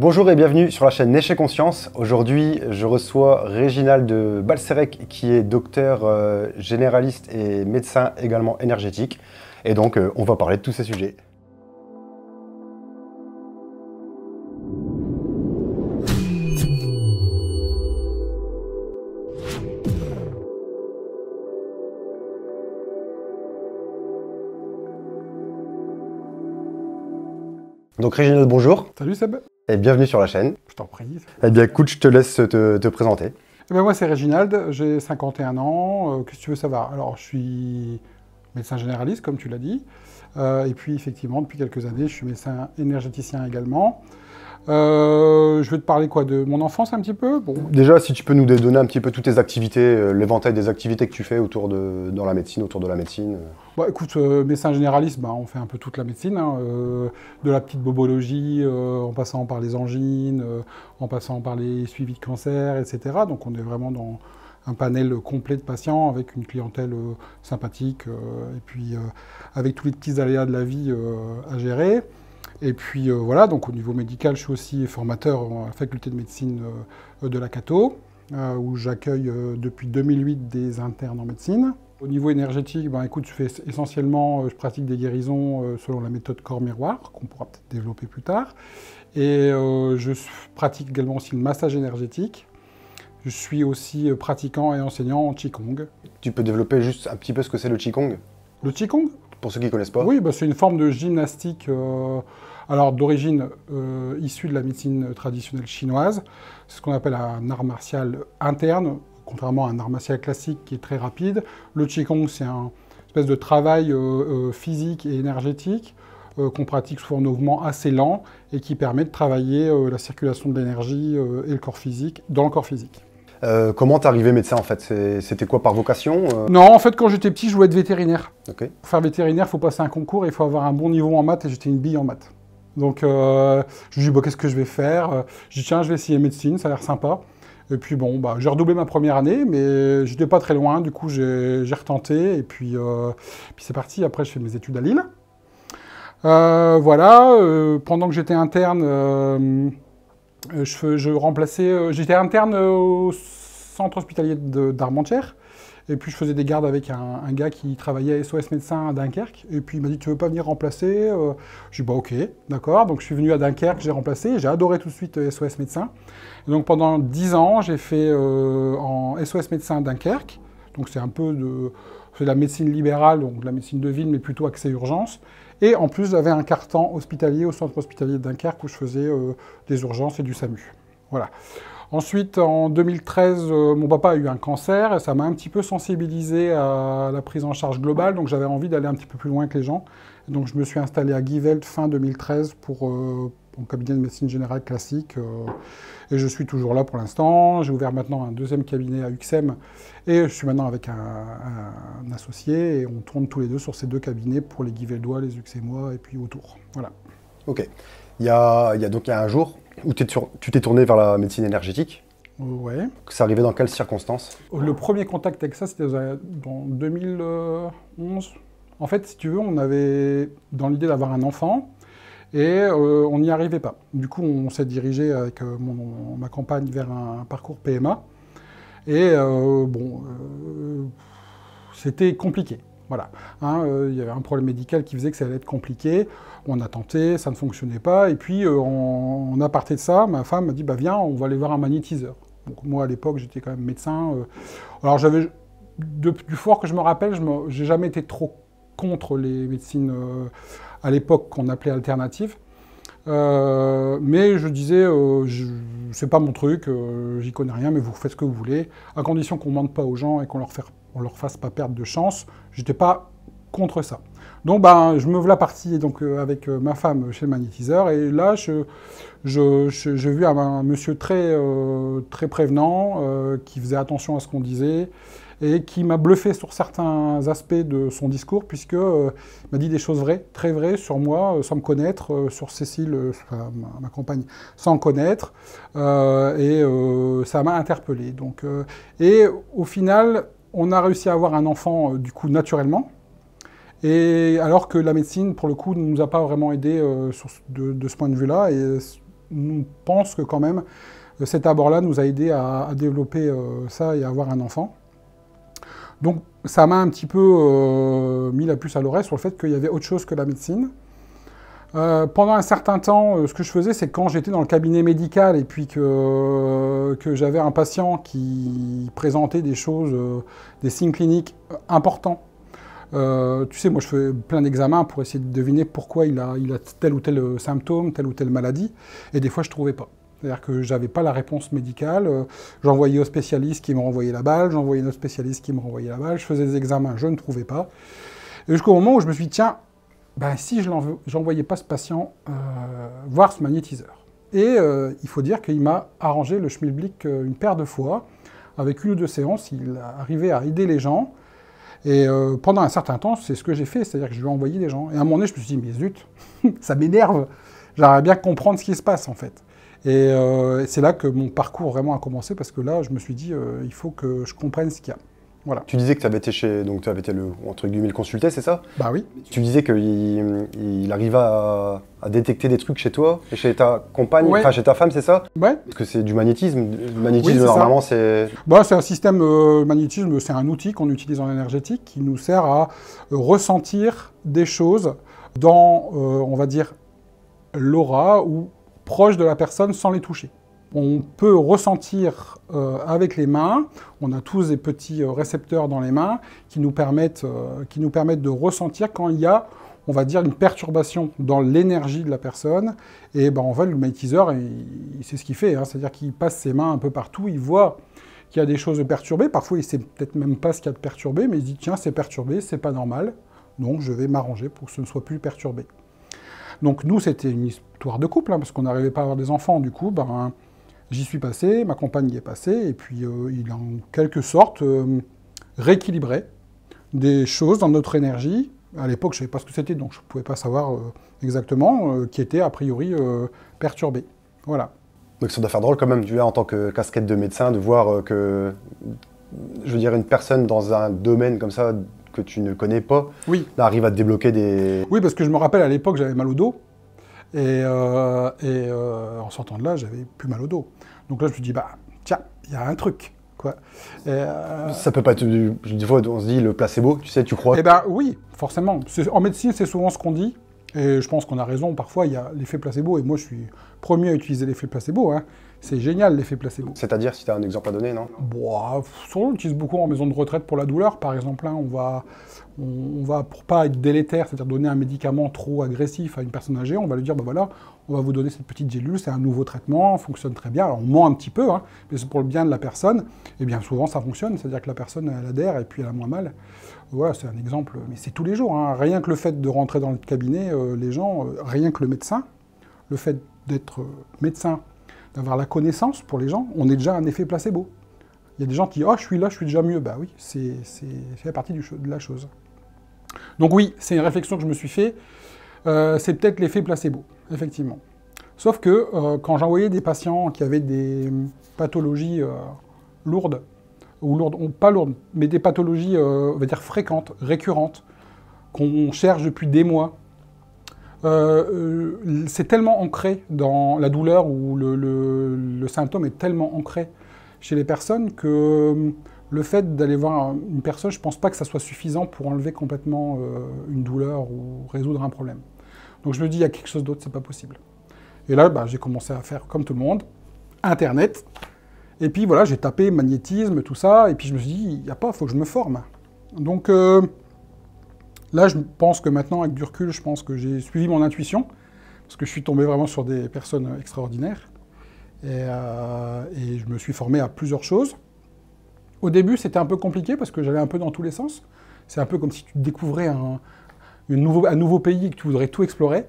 Bonjour et bienvenue sur la chaîne Neige & Conscience. Aujourd'hui, je reçois Réginald de Balserec qui est docteur généraliste et médecin également énergétique. Et donc, on va parler de tous ces sujets. Donc Réginald, bonjour. Salut Seb. Et bienvenue sur la chaîne. Je t'en prie. Eh bien écoute, je te laisse te présenter. Eh ben moi c'est Réginald, j'ai 51 ans. Qu'est-ce que tu veux savoir? Alors je suis médecin généraliste comme tu l'as dit. Et puis effectivement depuis quelques années je suis médecin énergéticien également. Je vais te parler quoi, de mon enfance un petit peu? Bon. Déjà, si tu peux nous donner un petit peu toutes tes activités, l'éventail des activités que tu fais autour dans la médecine, autour de la médecine. Bah, écoute, médecin généraliste, bah, on fait un peu toute la médecine, hein, de la petite bobologie, en passant par les angines, en passant par les suivis de cancer, etc. Donc on est vraiment dans un panel complet de patients avec une clientèle sympathique et puis avec tous les petits aléas de la vie à gérer. Et puis voilà, donc au niveau médical, je suis aussi formateur à la faculté de médecine de la Cato, où j'accueille depuis 2008 des internes en médecine. Au niveau énergétique, ben, écoute, je pratique des guérisons selon la méthode corps-miroir, qu'on pourra peut-être développer plus tard. Et je pratique également aussi le massage énergétique. Je suis aussi pratiquant et enseignant en Qigong. Tu peux développer juste un petit peu ce que c'est le Qigong? Le Qigong? Pour ceux qui ne connaissent pas. Oui, bah, c'est une forme de gymnastique alors d'origine issue de la médecine traditionnelle chinoise. C'est ce qu'on appelle un art martial interne, contrairement à un art martial classique qui est très rapide. Le Qigong, c'est une espèce de travail physique et énergétique qu'on pratique sous un mouvement assez lent et qui permet de travailler la circulation de l'énergie et le corps physique dans le corps physique. Comment t'es arrivé médecin en fait? C'était quoi, par vocation? Non, en fait quand j'étais petit, je voulais être vétérinaire. Okay. Pour faire vétérinaire, il faut passer un concours et il faut avoir un bon niveau en maths et j'étais une bille en maths. Donc je me dis, bah, qu'est-ce que je vais faire? Je dis, tiens, je vais essayer médecine, ça a l'air sympa. Et puis bon, bah, j'ai redoublé ma première année, mais j'étais pas très loin, du coup j'ai retenté, et puis c'est parti. Après, je fais mes études à Lille. Voilà, pendant que j'étais interne, j'étais interne au centre hospitalier d'Armentières, et puis je faisais des gardes avec un gars qui travaillait à SOS Médecins à Dunkerque, et puis il m'a dit, tu veux pas venir remplacer? J'ai dit, bah ok, d'accord, donc je suis venu à Dunkerque, j'ai remplacé, j'ai adoré tout de suite SOS Médecins. Et donc pendant 10 ans, j'ai fait en SOS Médecins à Dunkerque, donc c'est un peu de la médecine libérale, donc de la médecine de ville, mais plutôt axée urgence. Et en plus, j'avais un carton hospitalier au centre hospitalier de Dunkerque où je faisais des urgences et du SAMU. Voilà. Ensuite, en 2013, mon papa a eu un cancer et ça m'a un petit peu sensibilisé à la prise en charge globale, donc j'avais envie d'aller un petit peu plus loin que les gens. Et donc je me suis installé à Guyvelde fin 2013 pour mon cabinet de médecine générale classique. Et je suis toujours là pour l'instant. J'ai ouvert maintenant un deuxième cabinet à Uxem et je suis maintenant avec un associé et on tourne tous les deux sur ces deux cabinets pour les Guyveldois, les Uxemois et puis autour. Voilà. Ok. Il y a un jour où tu t'es tourné vers la médecine énergétique. Ouais. C'est arrivé dans quelles circonstances? Le premier contact avec ça, c'était dans 2011. En fait, si tu veux, on avait dans l'idée d'avoir un enfant et on n'y arrivait pas. Du coup, on s'est dirigé avec ma compagne vers un parcours PMA. Et c'était compliqué. Voilà. Il y avait un problème médical qui faisait que ça allait être compliqué. On a tenté, ça ne fonctionnait pas. Et puis, en aparté de ça, ma femme m'a dit, bah, viens, on va aller voir un magnétiseur. Donc, moi, à l'époque, j'étais quand même médecin. Alors, du fort que je me rappelle, j'ai jamais été trop contre les médecines à l'époque qu'on appelait alternatives. Mais je disais, c'est pas mon truc, j'y connais rien, mais vous faites ce que vous voulez, à condition qu'on ne mente pas aux gens et qu'on leur fasse pas perdre de chance. J'étais pas contre ça. Donc ben, je me voilà parti donc, avec ma femme chez le magnétiseur, et là, j'ai vu un monsieur très prévenant, qui faisait attention à ce qu'on disait, et qui m'a bluffé sur certains aspects de son discours, puisqu'il m'a dit des choses vraies, très vraies, sur moi, sans me connaître, sur Cécile, ma compagne, sans me connaître, et ça m'a interpellé. Donc, et au final, on a réussi à avoir un enfant, du coup, naturellement, et alors que la médecine, pour le coup, ne nous a pas vraiment aidés de ce point de vue-là, et nous pense que quand même, cet abord-là nous a aidé à développer ça et à avoir un enfant. Donc ça m'a un petit peu mis la puce à l'oreille sur le fait qu'il y avait autre chose que la médecine. Pendant un certain temps, ce que je faisais, c'est que quand j'étais dans le cabinet médical et puis que j'avais un patient qui présentait des choses, des signes cliniques importants, tu sais, moi je fais plein d'examens pour essayer de deviner pourquoi il a tel ou tel symptôme, telle ou telle maladie, et des fois je ne trouvais pas. C'est-à-dire que je n'avais pas la réponse médicale, j'envoyais au spécialiste qui me renvoyait la balle, j'envoyais un autre spécialiste qui me renvoyait la balle, je faisais des examens, je ne trouvais pas. Et jusqu'au moment où je me suis dit, tiens, ben, si je n'envoyais pas ce patient voir ce magnétiseur. Et il faut dire qu'il m'a arrangé le schmilblick une paire de fois. Avec une ou deux séances, il arrivait à aider les gens. Et pendant un certain temps, c'est ce que j'ai fait, c'est-à-dire que je lui ai envoyé des gens. Et à un moment donné, je me suis dit, mais zut, ça m'énerve. J'aimerais bien comprendre ce qui se passe, en fait. Et c'est là que mon parcours vraiment a commencé, parce que là, je me suis dit, il faut que je comprenne ce qu'il y a. Voilà. Tu disais que tu avais été donc tu avais été entre guillemets le consulté, c'est ça? Bah oui. Tu disais qu'il arriva à détecter des trucs chez toi et chez ta compagne, ouais. Enfin chez ta femme, c'est ça? Ouais. Parce que c'est du magnétisme. Le magnétisme, oui, normalement, c'est... Bah, c'est un système magnétisme, c'est un outil qu'on utilise en énergétique qui nous sert à ressentir des choses dans, on va dire, l'aura ou proche de la personne sans les toucher. On peut ressentir avec les mains, on a tous des petits récepteurs dans les mains qui nous permettent de ressentir quand il y a, on va dire, une perturbation dans l'énergie de la personne. Et ben, en fait, le magnétiseur, c'est ce qu'il fait, hein, c'est-à-dire qu'il passe ses mains un peu partout, il voit qu'il y a des choses perturbées, parfois il ne sait peut-être même pas ce qu'il y a de perturbé, mais il se dit, tiens, c'est perturbé, c'est pas normal, donc je vais m'arranger pour que ce ne soit plus perturbé. Donc nous, c'était une histoire de couple, hein, parce qu'on n'arrivait pas à avoir des enfants, du coup, ben, j'y suis passé, ma compagne y est passée, et puis il a en quelque sorte rééquilibré des choses dans notre énergie. À l'époque, je ne savais pas ce que c'était, donc je ne pouvais pas savoir exactement, qui était a priori perturbé. Voilà. Donc ça doit faire drôle quand même, tu vois, en tant que casquette de médecin, de voir que, je veux dire, une personne dans un domaine comme ça, que tu ne connais pas, oui. Arrive à te débloquer des... Oui, parce que je me rappelle, à l'époque, j'avais mal au dos, et en sortant de là, j'avais plus mal au dos. Donc là, je me suis dit, bah, tiens, il y a un truc, quoi. Ça peut pas être... Des fois, on se dit, le placebo, tu sais, tu crois... Eh ben oui, forcément. En médecine, c'est souvent ce qu'on dit, et je pense qu'on a raison. Parfois, il y a l'effet placebo, et moi, je suis premier à utiliser l'effet placebo, hein. C'est génial, l'effet placebo. C'est-à-dire, si tu as un exemple à donner, non? Bon, on l'utilise beaucoup en maison de retraite pour la douleur, par exemple. Hein, on va, pour pas être délétère, c'est-à-dire donner un médicament trop agressif à une personne âgée, on va lui dire, ben voilà, on va vous donner cette petite gélule, c'est un nouveau traitement, fonctionne très bien. Alors, on ment un petit peu, hein, mais c'est pour le bien de la personne. Et bien souvent, ça fonctionne, c'est-à-dire que la personne, elle adhère et puis elle a moins mal. Voilà, c'est un exemple, mais c'est tous les jours. Hein. Rien que le fait de rentrer dans le cabinet, les gens, rien que le médecin, le fait d'être médecin, d'avoir la connaissance pour les gens, on est déjà un effet placebo. Il y a des gens qui disent « Oh, je suis là, je suis déjà mieux ». Bah oui, c'est fait partie de la chose. Donc oui, c'est une réflexion que je me suis fait. C'est peut-être l'effet placebo, effectivement. Sauf que quand j'envoyais des patients qui avaient des pathologies lourdes, ou pas lourdes, mais des pathologies, on va dire, fréquentes, récurrentes, qu'on cherche depuis des mois, c'est tellement ancré dans la douleur ou le symptôme est tellement ancré chez les personnes que le fait d'aller voir une personne, je ne pense pas que ça soit suffisant pour enlever complètement une douleur ou résoudre un problème. Donc je me dis, il y a quelque chose d'autre, c'est pas possible. Et là, bah, j'ai commencé à faire comme tout le monde, Internet, et puis voilà, j'ai tapé magnétisme, tout ça, et puis je me suis dit, il n'y a pas, il faut que je me forme. Donc là, je pense que maintenant, avec du recul, je pense que j'ai suivi mon intuition, parce que je suis tombé vraiment sur des personnes extraordinaires, et je me suis formé à plusieurs choses. Au début, c'était un peu compliqué, parce que j'allais un peu dans tous les sens. C'est un peu comme si tu découvrais un nouveau pays et que tu voudrais tout explorer.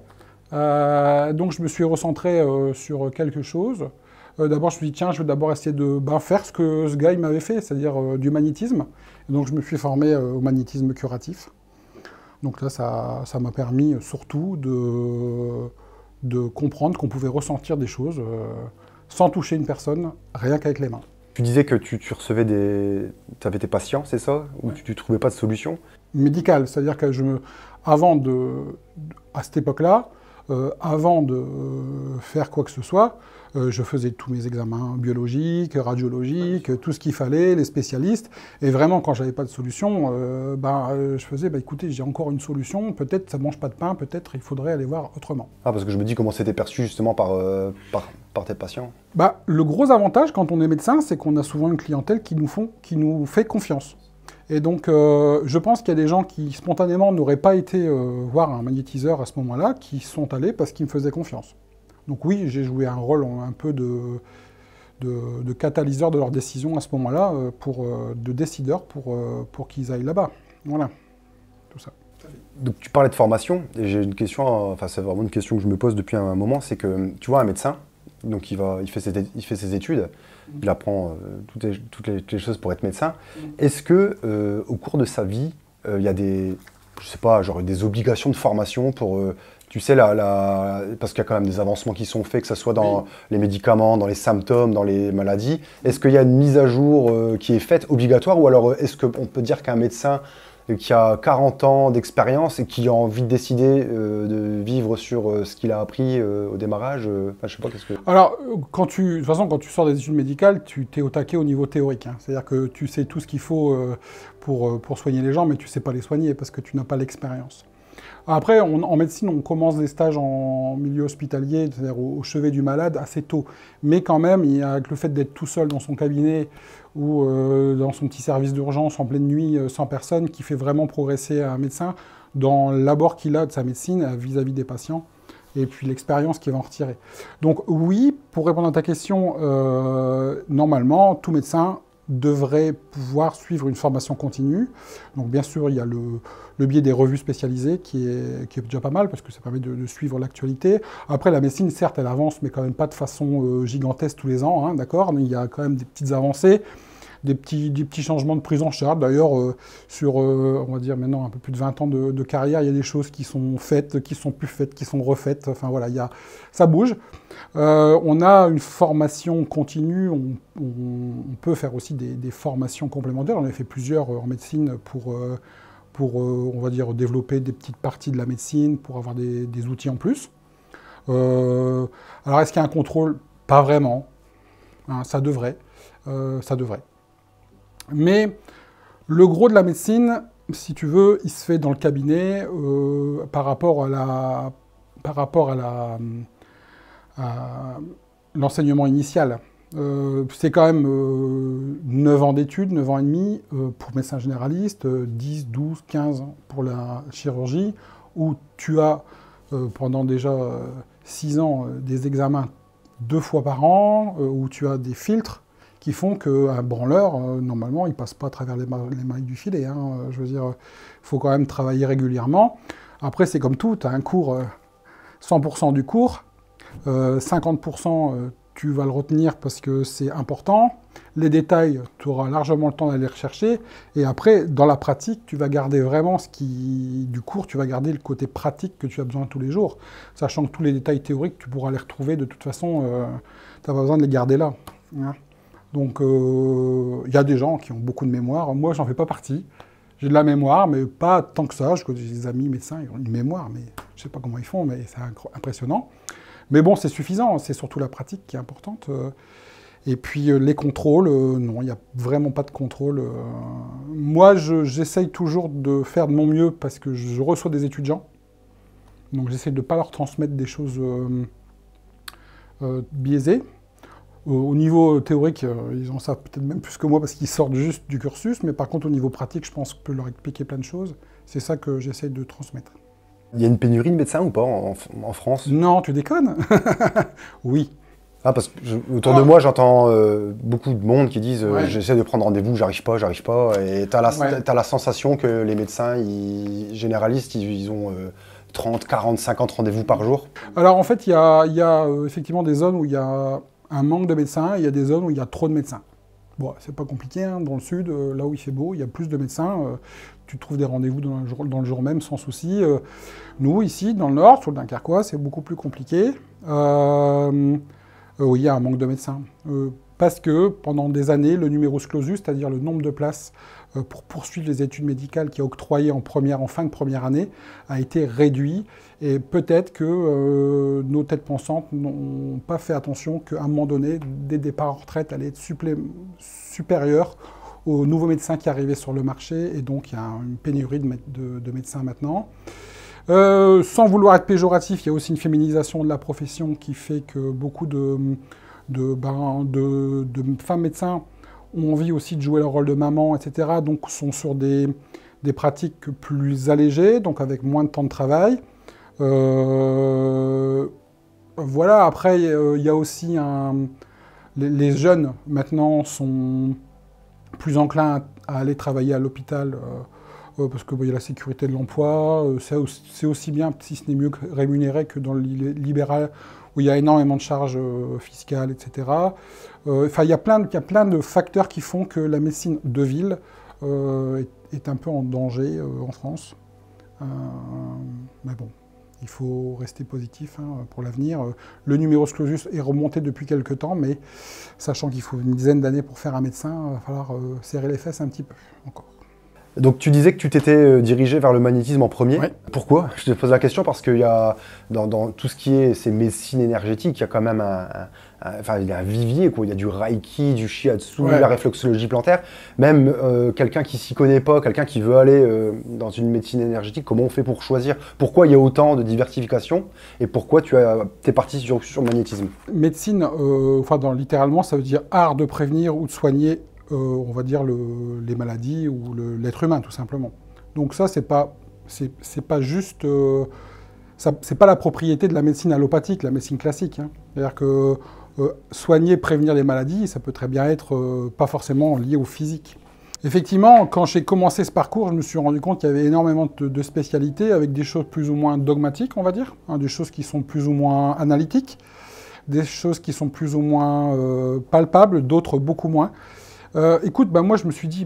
Donc je me suis recentré sur quelque chose. D'abord, je me suis dit, tiens, je vais d'abord essayer de faire ce que ce gars il m'avait fait, c'est-à-dire du magnétisme. Et donc je me suis formé au magnétisme curatif. Donc là, ça m'a permis surtout de comprendre qu'on pouvait ressentir des choses sans toucher une personne, rien qu'avec les mains. Tu disais que tu recevais tu avais tes patients, c'est ça? Ou tu ne trouvais pas de solution? Médical, c'est-à-dire que à cette époque-là, avant de faire quoi que ce soit, je faisais tous mes examens biologiques, radiologiques, tout ce qu'il fallait, les spécialistes. Et vraiment, quand j'avais pas de solution, je faisais, écoutez, j'ai encore une solution, peut-être ça mange pas de pain, peut-être il faudrait aller voir autrement. Ah, parce que je me dis comment c'était perçu justement par tes patients. Le gros avantage quand on est médecin, c'est qu'on a souvent une clientèle qui nous fait confiance. Et donc, je pense qu'il y a des gens qui, spontanément, n'auraient pas été voir un magnétiseur à ce moment-là, qui sont allés parce qu'ils me faisaient confiance. Donc oui, j'ai joué un rôle un peu de catalyseur de leur décision à ce moment-là, de décideur pour qu'ils aillent là-bas. Voilà, tout ça. Donc tu parlais de formation, et j'ai une question, enfin c'est vraiment une question que je me pose depuis un moment, c'est que tu vois un médecin, donc il fait ses études, il apprend toutes les choses pour être médecin. Est-ce que au cours de sa vie, il y a je sais pas, genre des obligations de formation pour, tu sais, parce qu'il y a quand même des avancements qui sont faits, que ce soit dans les médicaments, dans les symptômes, dans les maladies. Est-ce qu'il y a une mise à jour qui est faite, obligatoire, ou alors est-ce qu'on peut dire qu'un médecin qui a 40 ans d'expérience et qui a envie de décider de vivre sur ce qu'il a appris au démarrage, je sais pas, qu'est-ce que... Alors, de toute façon, quand tu sors des études médicales, tu t'es au taquet au niveau théorique. Hein. C'est-à-dire que tu sais tout ce qu'il faut pour soigner les gens, mais tu sais pas les soigner parce que tu n'as pas l'expérience. Après, en médecine, on commence des stages en milieu hospitalier, c'est-à-dire au chevet du malade, assez tôt. Mais quand même, avec le fait d'être tout seul dans son cabinet ou dans son petit service d'urgence en pleine nuit, sans personne, qui fait vraiment progresser un médecin dans l'abord qu'il a de sa médecine vis-à-vis des patients, et puis l'expérience qu'il va en retirer. Donc oui, pour répondre à ta question, normalement, tout médecin devrait pouvoir suivre une formation continue. Donc bien sûr, il y a le biais des revues spécialisées qui est déjà pas mal parce que ça permet de suivre l'actualité. Après, la médecine, certes, elle avance, mais quand même pas de façon gigantesque tous les ans, hein, d'accord ? Il y a quand même des petites avancées, des petits changements de prise en charge. D'ailleurs, sur, on va dire maintenant un peu plus de 20 ans de carrière, il y a des choses qui sont faites, qui sont plus faites, qui sont refaites. Enfin voilà, ça bouge. On a une formation continue, on peut faire aussi des formations complémentaires. On a fait plusieurs en médecine pour on va dire, développer des petites parties de la médecine, pour avoir des outils en plus. Alors, est-ce qu'il y a un contrôle? Pas vraiment. Hein, ça devrait. Mais le gros de la médecine, si tu veux, il se fait dans le cabinet par rapport à l'enseignement initial. C'est quand même 9 ans d'études, 9 ans et demi pour médecin généraliste, 10, 12, 15 ans pour la chirurgie, où tu as pendant déjà 6 ans des examens 2 fois par an, où tu as des filtres qui font qu'un branleur, normalement, il ne passe pas à travers les mailles du filet. Hein. Je veux dire, il faut quand même travailler régulièrement. Après, c'est comme tout, tu as un cours, 100% du cours, 50%, tu vas le retenir parce que c'est important. Les détails, tu auras largement le temps d'aller rechercher. Et après, dans la pratique, tu vas garder vraiment du cours, tu vas garder le côté pratique que tu as besoin tous les jours. Sachant que tous les détails théoriques, tu pourras les retrouver de toute façon, tu n'as pas besoin de les garder là. Hein. Donc, il y a des gens qui ont beaucoup de mémoire. Moi, j'en fais pas partie. J'ai de la mémoire, mais pas tant que ça. Je connais des amis médecins, ils ont une mémoire, mais je sais pas comment ils font, mais c'est impressionnant. Mais bon, c'est suffisant. C'est surtout la pratique qui est importante. Et puis, les contrôles, non, il n'y a vraiment pas de contrôle. Moi, j'essaye toujours de faire de mon mieux parce que je reçois des étudiants. Donc, j'essaye de ne pas leur transmettre des choses biaisées. Au niveau théorique, ils en savent peut-être même plus que moi parce qu'ils sortent juste du cursus, mais par contre au niveau pratique, je pense que je peux leur expliquer plein de choses. C'est ça que j'essaie de transmettre. Il y a une pénurie de médecins ou pas en France? Non, tu déconnes. Oui. Ah, parce que autour de moi, j'entends beaucoup de monde qui disent j'essaie de prendre rendez-vous, j'arrive pas. Et tu as la sensation que les médecins généralistes, ils ont 30, 40, 50 rendez-vous par jour. Alors en fait, il y a effectivement des zones où il y a un manque de médecins, et il y a des zones où il y a trop de médecins. Bon, c'est pas compliqué, hein. Dans le sud, là où il fait beau, il y a plus de médecins, tu trouves des rendez-vous dans le jour même sans souci. Nous, ici, dans le nord, sur le Dunkerquois, c'est beaucoup plus compliqué. Oui, il y a un manque de médecins. Parce que pendant des années, le numerus clausus, c'est-à-dire le nombre de places pour poursuivre les études médicales qui est octroyé en fin de première année a été réduit. Et peut-être que nos têtes pensantes n'ont pas fait attention qu'à un moment donné, des départs en retraite allaient être supérieurs aux nouveaux médecins qui arrivaient sur le marché. Et donc, il y a une pénurie de médecins maintenant. Sans vouloir être péjoratif, il y a aussi une féminisation de la profession qui fait que beaucoup de femmes médecins ont envie aussi de jouer leur rôle de maman, etc. Donc sont sur des pratiques plus allégées, donc avec moins de temps de travail. Voilà, après, il y a aussi les jeunes, maintenant, sont plus enclins à aller travailler à l'hôpital parce qu'il y a la sécurité de l'emploi. C'est aussi bien, si ce n'est mieux rémunéré que dans le libéral, où il y a énormément de charges fiscales, etc. Enfin, il y a plein de facteurs qui font que la médecine de ville est un peu en danger en France. Mais bon, il faut rester positif pour l'avenir. Le numerus clausus est remonté depuis quelques temps, mais sachant qu'il faut une dizaine d'années pour faire un médecin, il va falloir serrer les fesses un petit peu encore. Donc tu disais que tu t'étais dirigé vers le magnétisme en premier. Ouais. Pourquoi? Je te pose la question parce qu'il y a, dans tout ce qui est ces médecines énergétiques, il y a quand même il y a un vivier, quoi. Il y a du reiki, du shiatsu, Ouais. la réflexologie plantaire. Même quelqu'un qui s'y connaît pas, quelqu'un qui veut aller dans une médecine énergétique, comment on fait pour choisir? Pourquoi il y a autant de diversification? Et pourquoi tu es parti sur le magnétisme? Médecine, littéralement, ça veut dire art de prévenir ou de soigner, on va dire, les maladies ou l'être humain, tout simplement. Donc ça, c'est pas juste... c'est pas la propriété de la médecine allopathique, la médecine classique. C'est-à-dire que soigner, prévenir les maladies, ça peut très bien être pas forcément lié au physique. Effectivement, quand j'ai commencé ce parcours, je me suis rendu compte qu'il y avait énormément de spécialités avec des choses plus ou moins dogmatiques, on va dire, des choses qui sont plus ou moins analytiques, des choses qui sont plus ou moins palpables, d'autres beaucoup moins. Écoute, moi je me suis dit,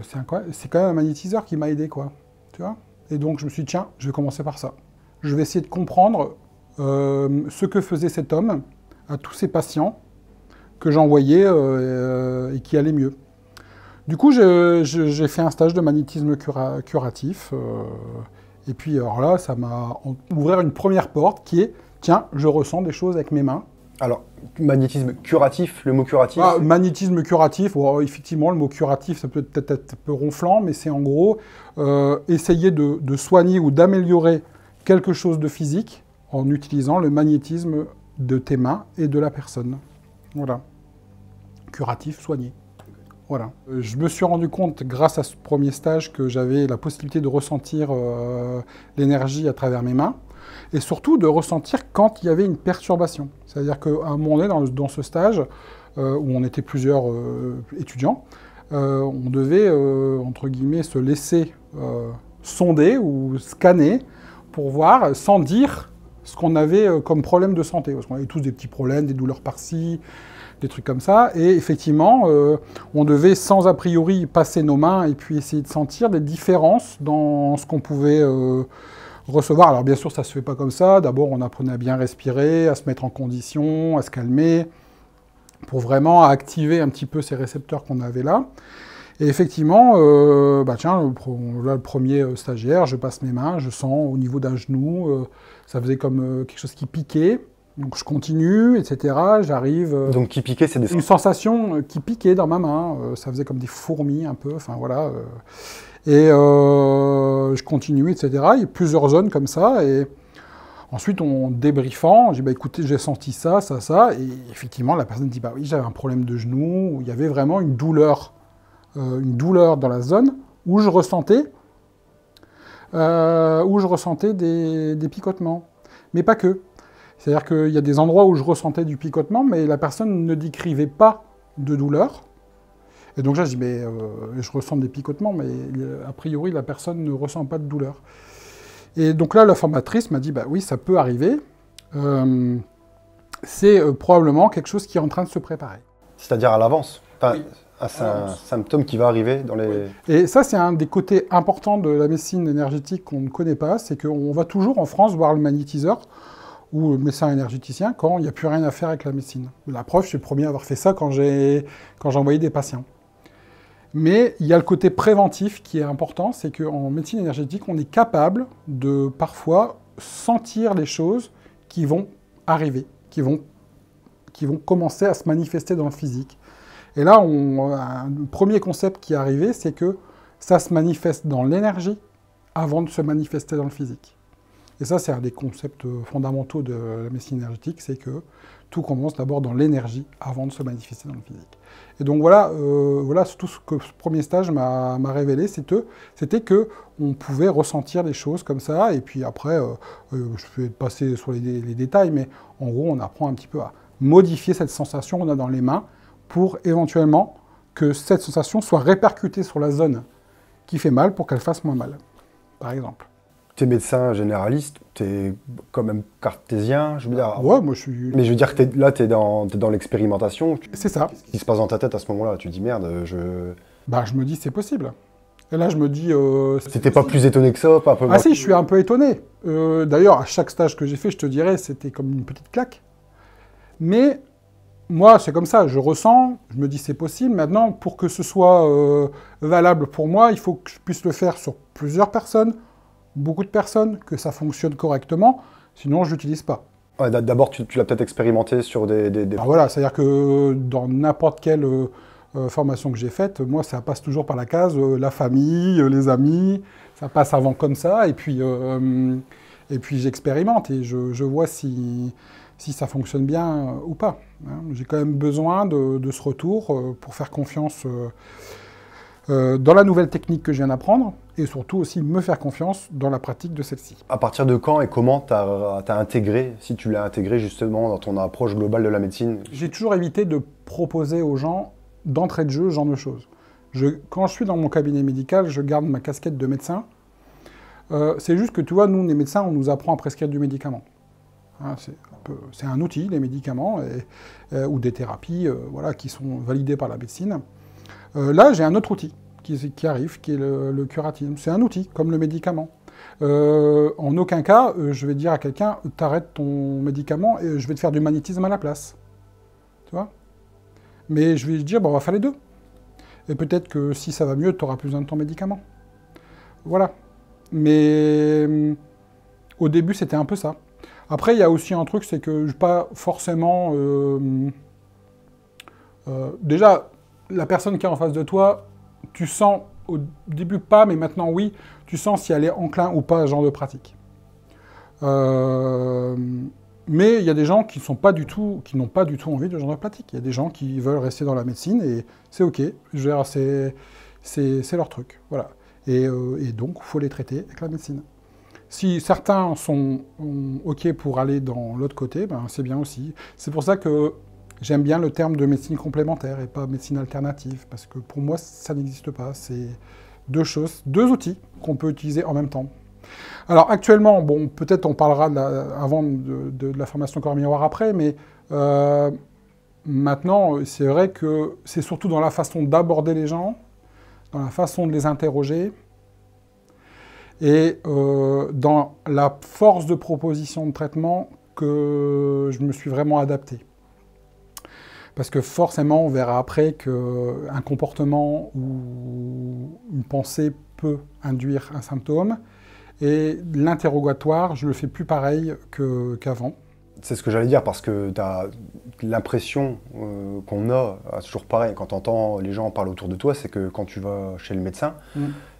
c'est quand même un magnétiseur qui m'a aidé, quoi. Tu vois ? Et donc je me suis dit, tiens, je vais commencer par ça. Je vais essayer de comprendre ce que faisait cet homme à tous ses patients que j'envoyais et qui allaient mieux. Du coup, j'ai fait un stage de magnétisme curatif. Et puis, alors là, ça m'a ouvert une première porte qui est, tiens, je ressens des choses avec mes mains. Alors, magnétisme curatif, le mot curatif? Magnétisme curatif, effectivement, le mot curatif, ça peut être un peu ronflant, mais c'est en gros essayer de soigner ou d'améliorer quelque chose de physique en utilisant le magnétisme de tes mains et de la personne. Voilà. Curatif, soigner. Voilà. Je me suis rendu compte, grâce à ce premier stage, que j'avais la possibilité de ressentir l'énergie à travers mes mains, et surtout de ressentir quand il y avait une perturbation. C'est-à-dire qu'à un moment donné, dans ce stage, où on était plusieurs étudiants, on devait, entre guillemets, se laisser sonder ou scanner pour voir, sans dire, ce qu'on avait comme problème de santé. Parce qu'on avait tous des petits problèmes, des douleurs par-ci, des trucs comme ça. Et effectivement, on devait, sans a priori, passer nos mains et puis essayer de sentir des différences dans ce qu'on pouvait recevoir. Alors bien sûr, ça ne se fait pas comme ça. D'abord, on apprenait à bien respirer, à se mettre en condition, à se calmer, pour vraiment activer un petit peu ces récepteurs qu'on avait là. Et effectivement, le premier stagiaire, je passe mes mains, je sens au niveau d'un genou, ça faisait comme quelque chose qui piquait. Donc je continue, etc. J'arrive... Donc qui piquait, c'est une sensation qui piquait dans ma main. Ça faisait comme des fourmis un peu, enfin voilà. Et je continue, etc. Il y a plusieurs zones comme ça. Et ensuite, en débriefant, j'ai dit, écoutez, j'ai senti ça, ça, ça. Et effectivement, la personne dit, oui, j'avais un problème de genou, où il y avait vraiment une douleur dans la zone où je ressentais des picotements. Mais pas que. C'est-à-dire qu'il y a des endroits où je ressentais du picotement, mais la personne ne décrivait pas de douleur. Et donc là, je dis, je ressens des picotements, mais a priori, la personne ne ressent pas de douleur. Et donc là, la formatrice m'a dit, oui, ça peut arriver. C'est probablement quelque chose qui est en train de se préparer. C'est-à-dire à l'avance. Oui. C'est un symptôme qui va arriver dans les... Oui. Et ça, c'est un des côtés importants de la médecine énergétique qu'on ne connaît pas, c'est qu'on va toujours en France voir le magnétiseur ou le médecin énergéticien quand il n'y a plus rien à faire avec la médecine. La preuve, je suis le premier à avoir fait ça quand j'envoyais des patients. Mais il y a le côté préventif qui est important, c'est qu'en médecine énergétique, on est capable de parfois sentir les choses qui vont arriver, qui vont commencer à se manifester dans le physique. Et là, un premier concept qui est arrivé, c'est que ça se manifeste dans l'énergie avant de se manifester dans le physique. Et ça, c'est un des concepts fondamentaux de la médecine énergétique, c'est que tout commence d'abord dans l'énergie avant de se manifester dans le physique. Et donc voilà, tout ce que ce premier stage m'a révélé, c'était qu'on pouvait ressentir des choses comme ça, et puis après, je vais passer sur les détails, mais en gros, on apprend un petit peu à modifier cette sensation qu'on a dans les mains pour éventuellement que cette sensation soit répercutée sur la zone qui fait mal pour qu'elle fasse moins mal, par exemple. Tu es médecin généraliste, tu es quand même cartésien, je veux dire. Ouais, moi je suis... Mais je veux dire que là, tu es dans l'expérimentation. C'est ça. Qu'est-ce qui se passe dans ta tête à ce moment-là? Tu te dis merde, Bah, je me dis c'est possible. Et là, je me dis... C'était pas plus étonné que ça, pas un peu... Ah si, je suis un peu étonné. D'ailleurs, à chaque stage que j'ai fait, je te dirais, c'était comme une petite claque. Mais moi, c'est comme ça, je ressens, je me dis c'est possible. Maintenant, pour que ce soit valable pour moi, il faut que je puisse le faire sur plusieurs personnes, beaucoup de personnes, que ça fonctionne correctement, sinon je l'utilise pas. Ouais, d'abord, tu l'as peut-être expérimenté sur des... Alors voilà, c'est-à-dire que dans n'importe quelle formation que j'ai faite, moi, ça passe toujours par la case la famille, les amis, ça passe avant comme ça, et puis j'expérimente et je vois si ça fonctionne bien ou pas. Hein. J'ai quand même besoin de ce retour pour faire confiance dans la nouvelle technique que je viens d'apprendre, et surtout aussi me faire confiance dans la pratique de celle-ci. À partir de quand et comment tu as intégré, si tu l'as intégré justement dans ton approche globale de la médecine? J'ai toujours évité de proposer aux gens d'entrée de jeu ce genre de choses. Quand je suis dans mon cabinet médical, je garde ma casquette de médecin. C'est juste que, tu vois, nous, les médecins, on nous apprend à prescrire du médicament. Hein, c'est un outil, les médicaments, ou des thérapies voilà, qui sont validées par la médecine. Là, j'ai un autre outil qui arrive, qui est le curatisme. C'est un outil, comme le médicament. En aucun cas, je vais dire à quelqu'un, t'arrêtes ton médicament et je vais te faire du magnétisme à la place. Tu vois? Mais je vais dire, bon, on va faire les deux. Et peut-être que si ça va mieux, tu auras plus besoin de ton médicament. Voilà. Mais au début, c'était un peu ça. Après, il y a aussi un truc, c'est que pas forcément... déjà, la personne qui est en face de toi, tu sens, au début pas, mais maintenant oui, tu sens si elle est enclin ou pas à ce genre de pratique. Mais il y a des gens qui n'ont pas du tout envie de ce genre de pratique. Il y a des gens qui veulent rester dans la médecine et c'est ok. Je veux dire, c'est leur truc. Voilà. Et donc, il faut les traiter avec la médecine. Si certains sont ok pour aller dans l'autre côté, ben, c'est bien aussi. C'est pour ça que j'aime bien le terme de médecine complémentaire et pas médecine alternative, parce que pour moi, ça n'existe pas. C'est deux choses, deux outils qu'on peut utiliser en même temps. Alors actuellement, bon, peut-être on parlera de la formation corps miroir après, mais maintenant, c'est vrai que c'est surtout dans la façon d'aborder les gens, dans la façon de les interroger, et dans la force de proposition de traitement que je me suis vraiment adapté. Parce que forcément, on verra après qu'un comportement ou une pensée peut induire un symptôme. Et l'interrogatoire, je ne le fais plus pareil qu'avant. C'est ce que j'allais dire, parce que tu as l'impression qu'on a, toujours pareil, quand tu entends les gens parler autour de toi, c'est que quand tu vas chez le médecin,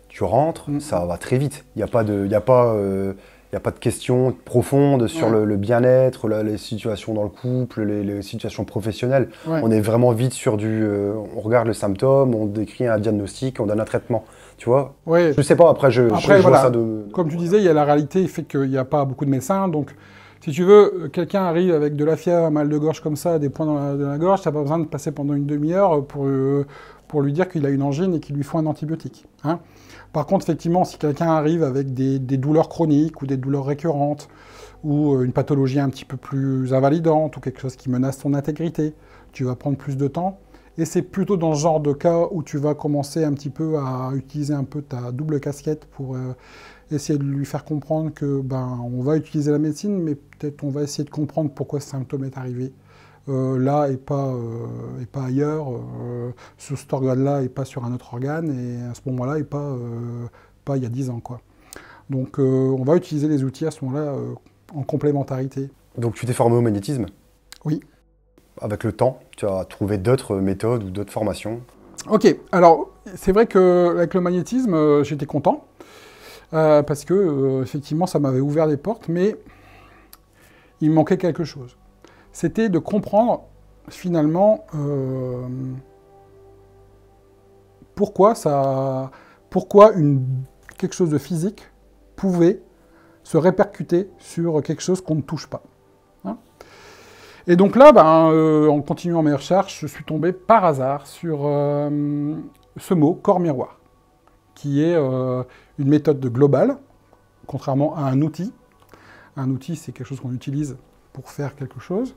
tu rentres, ça va très vite. Il n'y a pas de questions profondes sur le bien-être, les situations dans le couple, les situations professionnelles. Ouais. On est vraiment vite sur on regarde le symptôme, on décrit un diagnostic, on donne un traitement. Tu vois? Ouais. Je sais pas, après, je voilà, vois ça de... Comme tu disais, il y a la réalité, il fait qu'il n'y a pas beaucoup de médecins. Donc, si tu veux, quelqu'un arrive avec de la fièvre, un mal de gorge comme ça, des points dans la gorge, tu n'as pas besoin de passer pendant une demi-heure pour lui dire qu'il a une angine et qu'il lui faut un antibiotique. Hein. Par contre, effectivement, si quelqu'un arrive avec des douleurs chroniques ou des douleurs récurrentes ou une pathologie un petit peu plus invalidante ou quelque chose qui menace ton intégrité, tu vas prendre plus de temps. Et c'est plutôt dans ce genre de cas où tu vas commencer un petit peu à utiliser un peu ta double casquette pour essayer de lui faire comprendre que on va utiliser la médecine, mais peut-être on va essayer de comprendre pourquoi ce symptôme est arrivé là et pas ailleurs, sur cet organe-là et pas sur un autre organe, et à ce moment-là et pas il y a 10 ans, quoi. Donc on va utiliser les outils à ce moment-là en complémentarité. Donc tu t'es formé au magnétisme? Oui. Avec le temps, tu as trouvé d'autres méthodes ou d'autres formations? Ok, alors c'est vrai qu'avec le magnétisme, j'étais content, parce que effectivement ça m'avait ouvert des portes, mais il me manquait quelque chose. C'était de comprendre finalement pourquoi quelque chose de physique pouvait se répercuter sur quelque chose qu'on ne touche pas. Hein. Et donc là, en continuant mes recherches, je suis tombé par hasard sur ce mot, corps miroir, qui est une méthode globale, contrairement à un outil. Un outil, c'est quelque chose qu'on utilise pour faire quelque chose.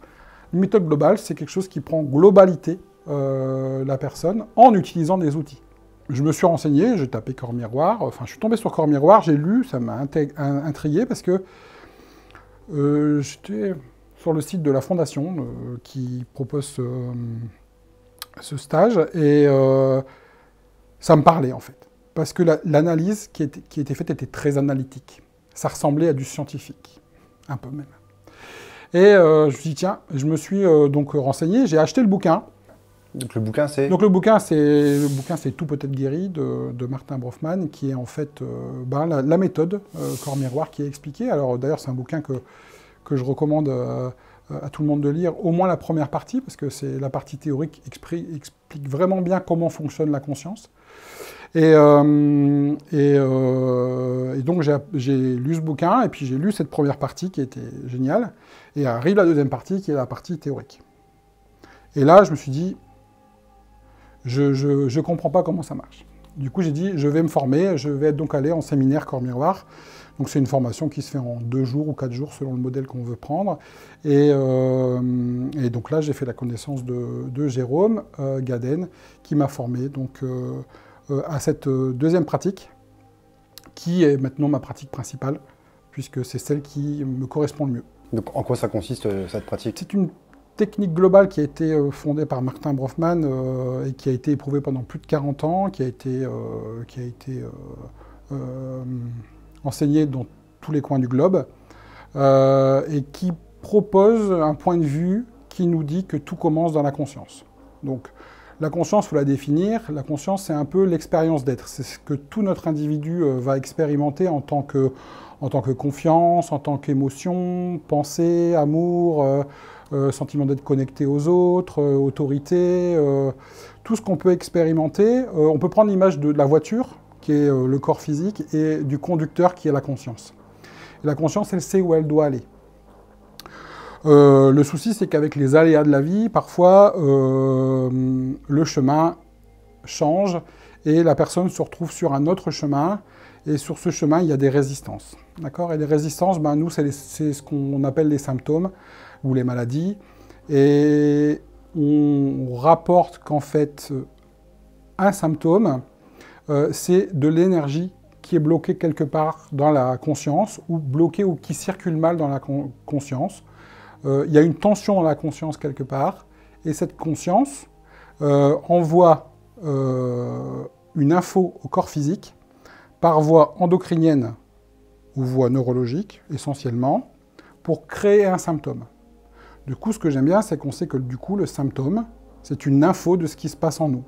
Une méthode globale, c'est quelque chose qui prend globalité la personne en utilisant des outils. Je me suis renseigné, j'ai tapé corps miroir, enfin je suis tombé sur corps miroir, j'ai lu, ça m'a intrigué parce que j'étais sur le site de la Fondation qui propose ce stage et ça me parlait en fait. Parce que l'analyse qui était faite était très analytique. Ça ressemblait à du scientifique, un peu même. Et je me suis dit, tiens, je me suis donc renseigné, j'ai acheté le bouquin. Donc le bouquin, c'est? Donc le bouquin, c'est Tout peut être guéri de Martin Brofman, qui est en fait la méthode corps miroir qui est expliquée. Alors d'ailleurs, c'est un bouquin que je recommande à tout le monde de lire, au moins la première partie, parce que c'est la partie théorique explique vraiment bien comment fonctionne la conscience. Et donc j'ai lu ce bouquin, et puis j'ai lu cette première partie qui était géniale, et arrive la deuxième partie qui est la partie théorique. Et là, je me suis dit, je comprends pas comment ça marche. Du coup, j'ai dit, je vais me former, je vais donc aller en séminaire corps miroir. Donc c'est une formation qui se fait en 2 jours ou 4 jours selon le modèle qu'on veut prendre. Et donc là, j'ai fait la connaissance de Jérôme Gaden, qui m'a formé donc, à cette deuxième pratique, qui est maintenant ma pratique principale, puisque c'est celle qui me correspond le mieux. Donc en quoi ça consiste, cette pratique? C'est une technique globale qui a été fondée par Martin Brofman et qui a été éprouvée pendant plus de 40 ans, qui a été enseignée dans tous les coins du globe, et qui propose un point de vue qui nous dit que tout commence dans la conscience. Donc, la conscience, il faut la définir. La conscience, c'est un peu l'expérience d'être. C'est ce que tout notre individu va expérimenter en tant que confiance, en tant qu'émotion, pensée, amour, sentiment d'être connecté aux autres, autorité, tout ce qu'on peut expérimenter. On peut prendre l'image de la voiture, qui est le corps physique, et du conducteur, qui est la conscience. Et la conscience, elle sait où elle doit aller. Le souci, c'est qu'avec les aléas de la vie, parfois, le chemin change et la personne se retrouve sur un autre chemin. Et sur ce chemin, il y a des résistances. D'accord ? Et les résistances, nous, c'est ce qu'on appelle les symptômes ou les maladies. Et on rapporte qu'en fait, un symptôme, c'est de l'énergie qui est bloquée quelque part dans la conscience, ou bloquée ou qui circule mal dans la conscience. Il y a une tension dans la conscience quelque part, et cette conscience envoie une info au corps physique par voie endocrinienne ou voie neurologique, essentiellement, pour créer un symptôme. Du coup, ce que j'aime bien, c'est qu'on sait que du coup, le symptôme, c'est une info de ce qui se passe en nous.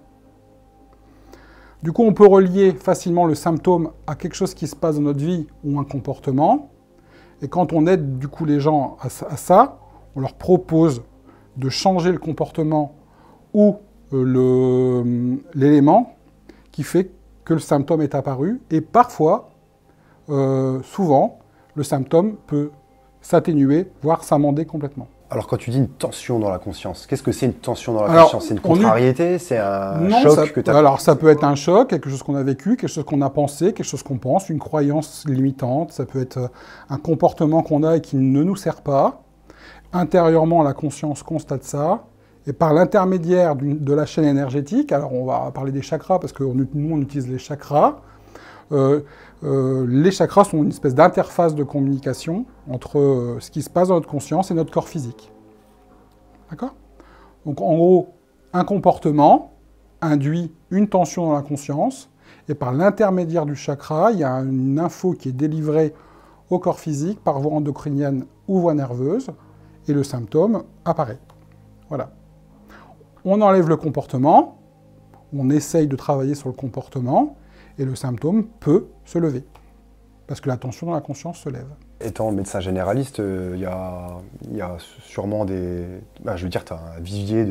Du coup, on peut relier facilement le symptôme à quelque chose qui se passe dans notre vie ou un comportement. Et quand on aide du coup les gens à ça, on leur propose de changer le comportement ou l'élément qui fait que le symptôme est apparu. Et parfois, souvent, le symptôme peut s'atténuer, voire s'amender complètement. Alors quand tu dis une tension dans la conscience, qu'est-ce que c'est une tension dans la conscience? C'est une contrariété? C'est un choc que tu as... Alors ça peut être un choc, quelque chose qu'on a vécu, quelque chose qu'on a pensé, quelque chose qu'on pense, une croyance limitante, ça peut être un comportement qu'on a et qui ne nous sert pas. Intérieurement, la conscience constate ça, et par l'intermédiaire de la chaîne énergétique, alors on va parler des chakras, parce que nous on utilise les chakras. Les chakras sont une espèce d'interface de communication entre ce qui se passe dans notre conscience et notre corps physique. D'accord ? Donc en gros, un comportement induit une tension dans la conscience, et par l'intermédiaire du chakra, il y a une info qui est délivrée au corps physique par voie endocrinienne ou voie nerveuse, et le symptôme apparaît. Voilà. On enlève le comportement, on essaye de travailler sur le comportement, et le symptôme peut se lever, parce que la tension dans la conscience se lève. Étant médecin généraliste, il y a sûrement des... je veux dire, tu as un vivier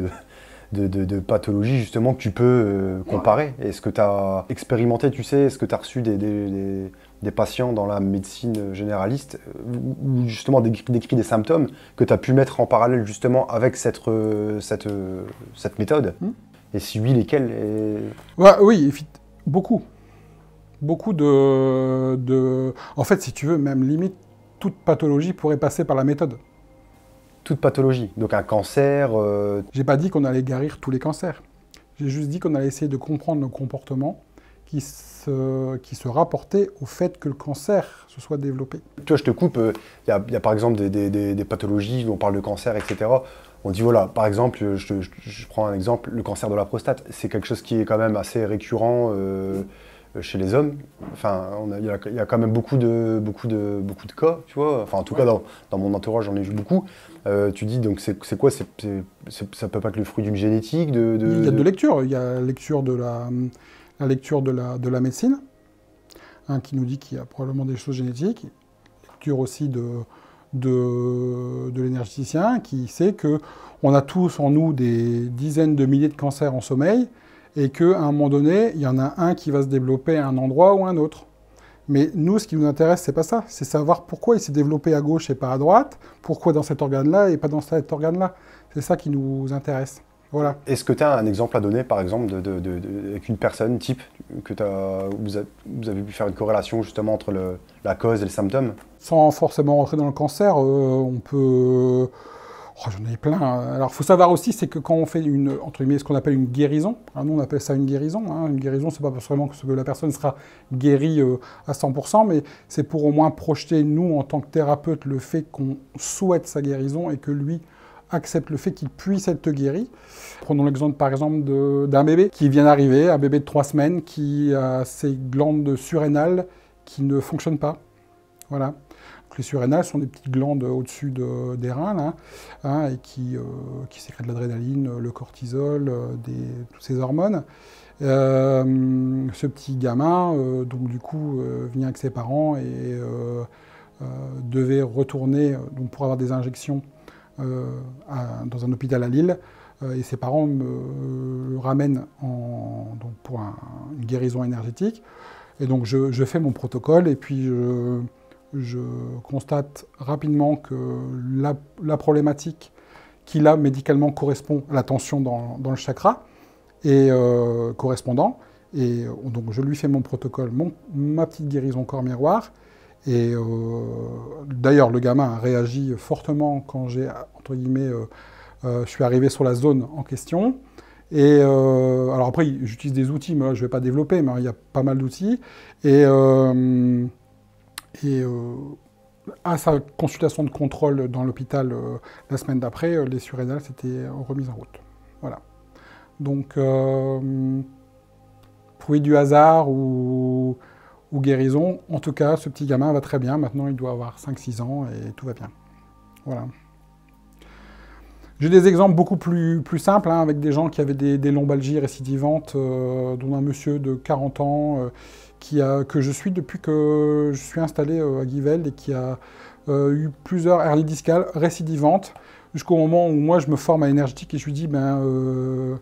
de pathologies justement que tu peux comparer. Est-ce que tu as expérimenté, tu sais, est-ce que tu as reçu des patients dans la médecine généraliste ou justement décrit des symptômes que tu as pu mettre en parallèle justement avec cette méthode? Et si oui, lesquels? Oui, beaucoup. Beaucoup de... En fait, si tu veux, même limite, toute pathologie pourrait passer par la méthode. Toute pathologie. Donc un cancer... J'ai pas dit qu'on allait guérir tous les cancers. J'ai juste dit qu'on allait essayer de comprendre le comportement qui se rapportait au fait que le cancer se soit développé. Tu vois, je te coupe, y a par exemple des pathologies où on parle de cancer, etc. On dit, voilà, par exemple, je prends un exemple, le cancer de la prostate, c'est quelque chose qui est quand même assez récurrent chez les hommes. Enfin, il y a quand même beaucoup de cas, tu vois. Enfin, en tout cas, dans mon entourage, j'en ai vu beaucoup. Tu dis, donc, c'est quoi? Ça peut pas être le fruit d'une génétique Il y a deux lectures. Il y a la lecture de la lecture de la médecine, qui nous dit qu'il y a probablement des choses génétiques. Lecture aussi de l'énergéticien, qui sait qu'on a tous en nous des dizaines de milliers de cancers en sommeil, et qu'à un moment donné, il y en a un qui va se développer à un endroit ou à un autre. Mais nous, ce qui nous intéresse, c'est pas ça. C'est savoir pourquoi il s'est développé à gauche et pas à droite, pourquoi dans cet organe-là et pas dans cet organe-là. C'est ça qui nous intéresse. Voilà. Est-ce que tu as un exemple à donner, par exemple, avec une personne type, que vous avez pu faire une corrélation justement entre la cause et le symptôme? Sans forcément rentrer dans le cancer, on peut... Oh, j'en ai plein. Alors, il faut savoir aussi, c'est que quand on fait entre guillemets, ce qu'on appelle une guérison, nous on appelle ça une guérison. Une guérison, c'est pas forcément que la personne sera guérie à 100%, mais c'est pour au moins projeter, nous, en tant que thérapeute, le fait qu'on souhaite sa guérison et que lui accepte le fait qu'il puisse être guéri. Prenons l'exemple, par exemple, d'un bébé qui vient d'arriver, un bébé de 3 semaines, qui a ses glandes surrénales qui ne fonctionnent pas. Voilà. Les surrénales sont des petites glandes au-dessus des reins, là, et qui sécrètent de l'adrénaline, le cortisol, toutes ces hormones. Ce petit gamin, donc du coup, vient avec ses parents et devait retourner pour avoir des injections dans un hôpital à Lille. Et ses parents le ramènent pour une guérison énergétique. Et donc je fais mon protocole et puis je constate rapidement que la problématique qu'il a médicalement correspond à la tension dans le chakra et correspondant. Et donc je lui fais mon protocole, ma petite guérison corps miroir. Et d'ailleurs, le gamin a réagi fortement quand j'ai, entre guillemets, je suis arrivé sur la zone en question. Et alors après, j'utilise des outils, mais là, je ne vais pas développer, mais il y a pas mal d'outils. Et à sa consultation de contrôle dans l'hôpital la semaine d'après, les surrénales s'étaient remises en route. Voilà. Donc, fruit du hasard ou guérison, en tout cas, ce petit gamin va très bien. Maintenant, il doit avoir 5-6 ans et tout va bien. Voilà. J'ai des exemples beaucoup plus simples, avec des gens qui avaient des lombalgies récidivantes, dont un monsieur de 40 ans que je suis depuis que je suis installé à Givelde et qui a eu plusieurs hernies discales récidivantes, jusqu'au moment où moi je me forme à énergétique et je lui dis, en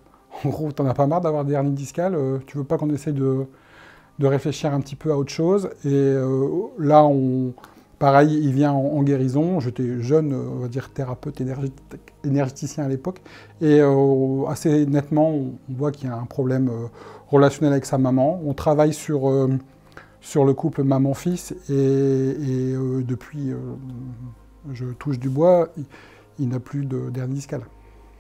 gros, t'en as pas marre d'avoir des hernies discales, tu veux pas qu'on essaye de réfléchir un petit peu à autre chose? Et là, pareil, il vient en guérison. J'étais jeune, on va dire thérapeute énergéticien à l'époque. Et assez nettement, on voit qu'il y a un problème relationnel avec sa maman. On travaille sur le couple maman-fils. Et depuis, je touche du bois, il n'a plus d'hernie discale.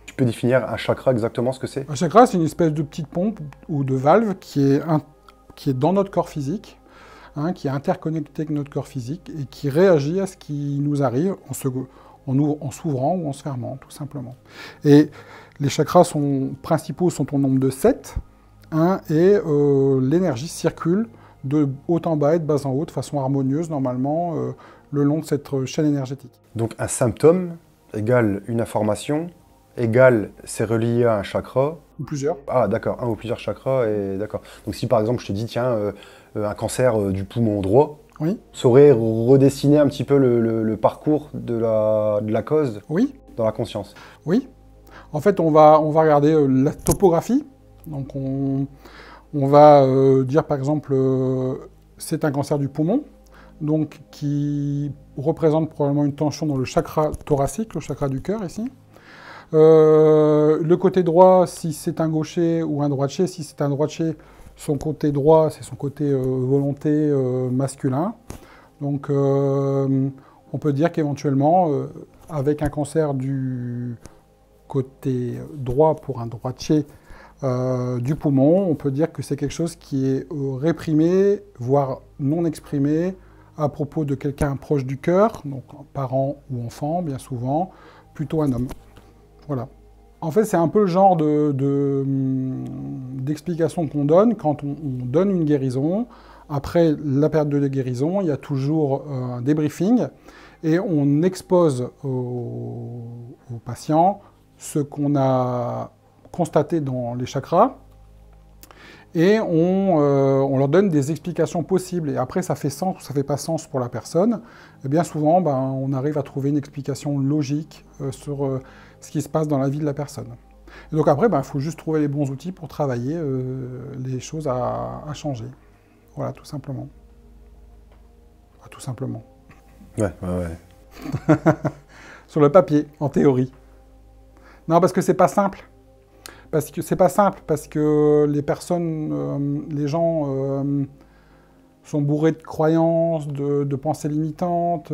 Tu peux définir un chakra exactement ce que c'est? Un chakra, c'est une espèce de petite pompe ou de valve qui est dans notre corps physique, qui est interconnecté avec notre corps physique et qui réagit à ce qui nous arrive en s'ouvrant ou en se fermant, tout simplement. Et les chakras principaux sont au nombre de 7, hein, et l'énergie circule de haut en bas et de bas en haut de façon harmonieuse, normalement, le long de cette chaîne énergétique. Donc un symptôme égale une information, égale c'est relié à un chakra. Ou plusieurs. Ah d'accord, un ou plusieurs chakras, et d'accord. Donc si par exemple je te dis, tiens, un cancer du poumon droit, Oui. saurait redessiner un petit peu le parcours de la cause Oui. dans la conscience. Oui. En fait, on va regarder la topographie. Donc on va dire par exemple, c'est un cancer du poumon, donc qui représente probablement une tension dans le chakra thoracique, le chakra du cœur ici. Le côté droit, si c'est un gaucher ou un droitier, si c'est un droitier, son côté droit, c'est son côté volonté masculin. Donc on peut dire qu'éventuellement, avec un cancer du côté droit pour un droitier du poumon, on peut dire que c'est quelque chose qui est réprimé, voire non exprimé, à propos de quelqu'un proche du cœur, donc parent ou enfant, bien souvent, plutôt un homme. Voilà. En fait, c'est un peu le genre d'explication qu'on donne quand on donne une guérison. Après la période de guérison, il y a toujours un débriefing et on expose aux patients ce qu'on a constaté dans les chakras et on leur donne des explications possibles. Et après, ça fait sens ou ça ne fait pas sens pour la personne. Et bien souvent, on arrive à trouver une explication logique sur ce qui se passe dans la vie de la personne. Et donc après, il faut juste trouver les bons outils pour travailler les choses à changer. Voilà, tout simplement. Enfin, tout simplement. Ouais. Sur le papier, en théorie. Non, parce que c'est pas simple. Parce que les personnes, les gens sont bourrés de croyances, de pensées limitantes,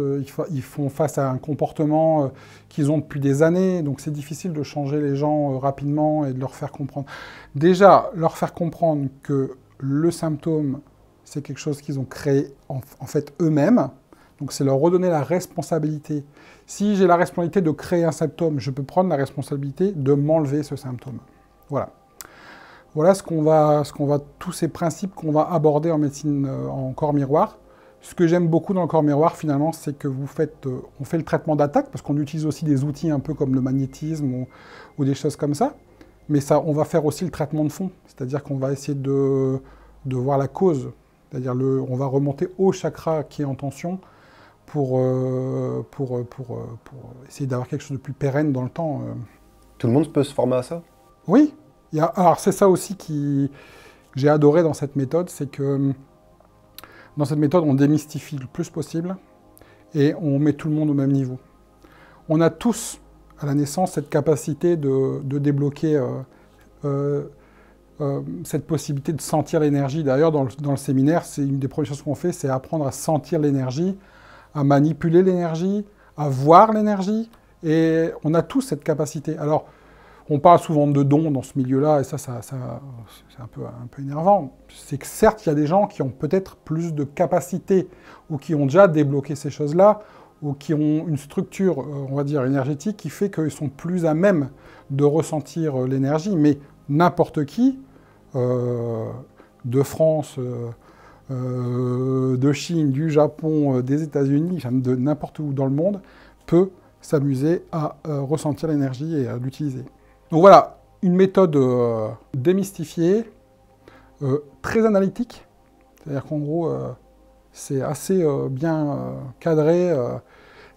ils font face à un comportement qu'ils ont depuis des années, donc c'est difficile de changer les gens rapidement et de leur faire comprendre. Déjà, leur faire comprendre que le symptôme, c'est quelque chose qu'ils ont créé en fait eux-mêmes, donc c'est leur redonner la responsabilité. Si j'ai la responsabilité de créer un symptôme, je peux prendre la responsabilité de m'enlever ce symptôme. Voilà. Voilà tous ces principes qu'on va aborder en médecine en corps miroir. Ce que j'aime beaucoup dans le corps miroir, finalement, c'est que on fait le traitement d'attaque, parce qu'on utilise aussi des outils un peu comme le magnétisme ou des choses comme ça. Mais ça, on va faire aussi le traitement de fond, c'est-à-dire qu'on va essayer de voir la cause. C'est-à-dire on va remonter au chakra qui est en tension pour essayer d'avoir quelque chose de plus pérenne dans le temps. Tout le monde peut se former à ça? Oui. Alors c'est ça aussi que j'ai adoré dans cette méthode, c'est que dans cette méthode, on démystifie le plus possible et on met tout le monde au même niveau. On a tous, à la naissance, cette capacité de débloquer cette possibilité de sentir l'énergie. D'ailleurs, dans le séminaire, c'est une des premières choses qu'on fait, c'est apprendre à sentir l'énergie, à manipuler l'énergie, à voir l'énergie, et on a tous cette capacité. Alors, on parle souvent de dons dans ce milieu-là, et ça c'est un peu énervant. C'est que certes, il y a des gens qui ont peut-être plus de capacité, ou qui ont déjà débloqué ces choses-là, ou qui ont une structure, on va dire, énergétique, qui fait qu'ils sont plus à même de ressentir l'énergie. Mais n'importe qui, de France, de Chine, du Japon, des États-Unis, de n'importe où dans le monde, peut s'amuser à ressentir l'énergie et à l'utiliser. Donc voilà, une méthode démystifiée, très analytique, c'est-à-dire qu'en gros, c'est assez bien cadré,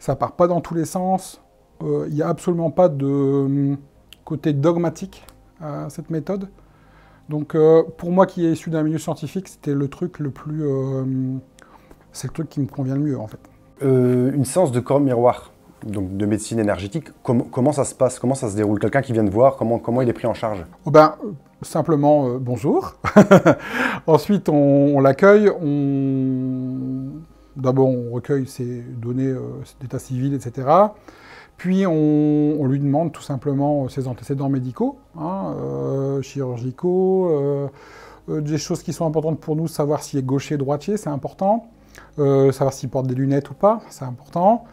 ça part pas dans tous les sens, il n'y a absolument pas de côté dogmatique à cette méthode. Donc pour moi qui est issu d'un milieu scientifique, c'était le truc le plus... c'est le truc qui me convient le mieux en fait. Une séance de corps miroir, donc de médecine énergétique, comment ça se passe? Comment ça se déroule? Quelqu'un qui vient te voir, comment il est pris en charge? Simplement, bonjour. Ensuite, on l'accueille. D'abord, on recueille ses données d'état civil, etc. Puis, on lui demande tout simplement ses antécédents médicaux, chirurgicaux, des choses qui sont importantes pour nous, savoir s'il est gaucher, droitier, c'est important. savoir s'il porte des lunettes ou pas, c'est important.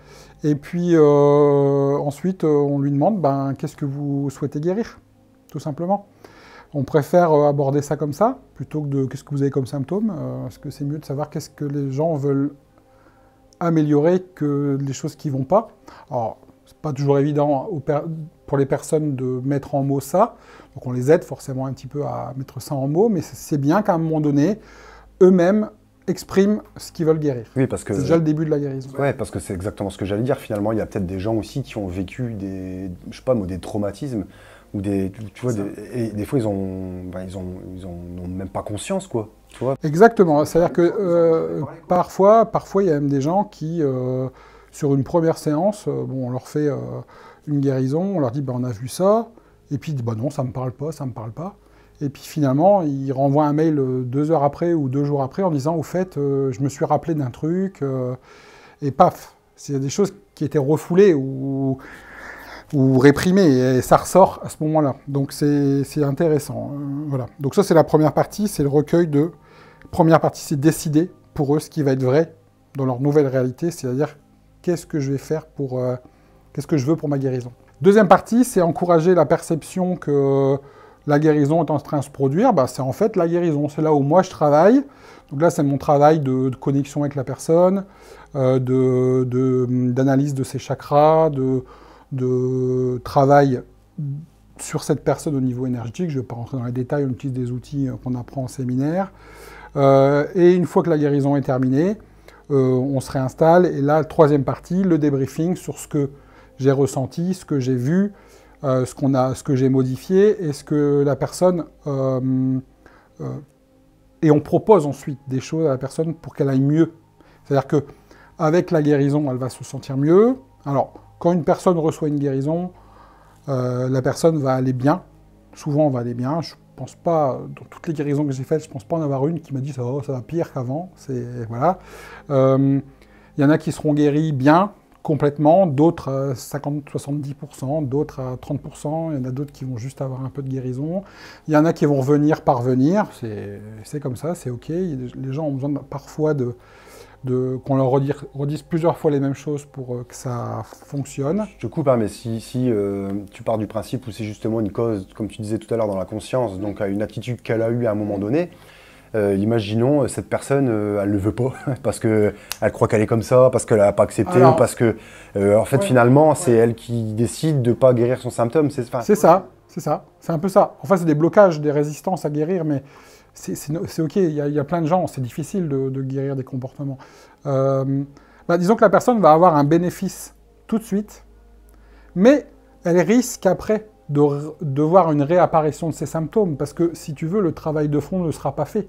Et puis ensuite, on lui demande qu'est-ce que vous souhaitez guérir, tout simplement. On préfère aborder ça comme ça, plutôt que de qu'est-ce que vous avez comme symptômes. Parce que c'est mieux de savoir qu'est-ce que les gens veulent améliorer que les choses qui ne vont pas. Alors, c'est pas toujours évident pour les personnes de mettre en mots ça. Donc on les aide forcément un petit peu à mettre ça en mots, mais c'est bien qu'à un moment donné, eux-mêmes expriment ce qu'ils veulent guérir. Oui, parce que c'est déjà le début de la guérison. Ouais, parce que c'est exactement ce que j'allais dire. Finalement, il y a peut-être des gens aussi qui ont vécu des traumatismes ou tu vois, et des fois ils ont même pas conscience, quoi. Tu vois. Exactement. C'est-à-dire que parfois, il y a même des gens qui, sur une première séance, on leur fait une guérison, on leur dit, on a vu ça, et puis ils disent, non, ça me parle pas, ça me parle pas. Et puis finalement, ils renvoient un mail 2 heures après ou 2 jours après en disant, au fait, je me suis rappelé d'un truc, et paf, c'est des choses qui étaient refoulées ou réprimées, et ça ressort à ce moment-là. Donc c'est intéressant. Voilà. Donc ça, c'est la première partie, c'est le recueil de... Première partie, c'est décider pour eux ce qui va être vrai dans leur nouvelle réalité, c'est-à-dire qu'est-ce que je vais faire qu'est-ce que je veux pour ma guérison. Deuxième partie, c'est encourager la perception que la guérison est en train de se produire. C'est en fait la guérison, c'est là où moi je travaille. Donc là, c'est mon travail de connexion avec la personne, d'analyse de ses chakras, de travail sur cette personne au niveau énergétique. Je ne vais pas rentrer dans les détails, on utilise des outils qu'on apprend en séminaire. Et une fois que la guérison est terminée, on se réinstalle. Et là, troisième partie, le débriefing sur ce que j'ai ressenti, ce que j'ai vu, ce que j'ai modifié et ce que la personne... et on propose ensuite des choses à la personne pour qu'elle aille mieux. C'est-à-dire qu'avec la guérison, elle va se sentir mieux. Alors, quand une personne reçoit une guérison, la personne va aller bien. Souvent, on va aller bien. Je pense pas, dans toutes les guérisons que j'ai faites, je pense pas en avoir une qui m'a dit ça va pire qu'avant. Voilà. Il y en a qui seront guéris bien, complètement, d'autres à 50-70%, d'autres à 30%, il y en a d'autres qui vont juste avoir un peu de guérison. Il y en a qui vont parvenir, c'est comme ça, c'est ok. Les gens ont besoin parfois qu'on leur redise plusieurs fois les mêmes choses pour que ça fonctionne. Je te coupe, mais si tu pars du principe où c'est justement une cause, comme tu disais tout à l'heure, dans la conscience, donc à une attitude qu'elle a eue à un moment donné, imaginons cette personne, elle ne le veut pas, parce qu'elle croit qu'elle est comme ça, parce qu'elle n'a pas accepté, parce que en fait finalement c'est elle qui décide de ne pas guérir son symptôme. C'est ça, c'est un peu ça. Enfin c'est des blocages, des résistances à guérir, mais c'est ok, il y a plein de gens, c'est difficile de guérir des comportements. Disons que la personne va avoir un bénéfice tout de suite, mais elle risque après de voir une réapparition de ses symptômes, parce que si tu veux, le travail de fond ne sera pas fait.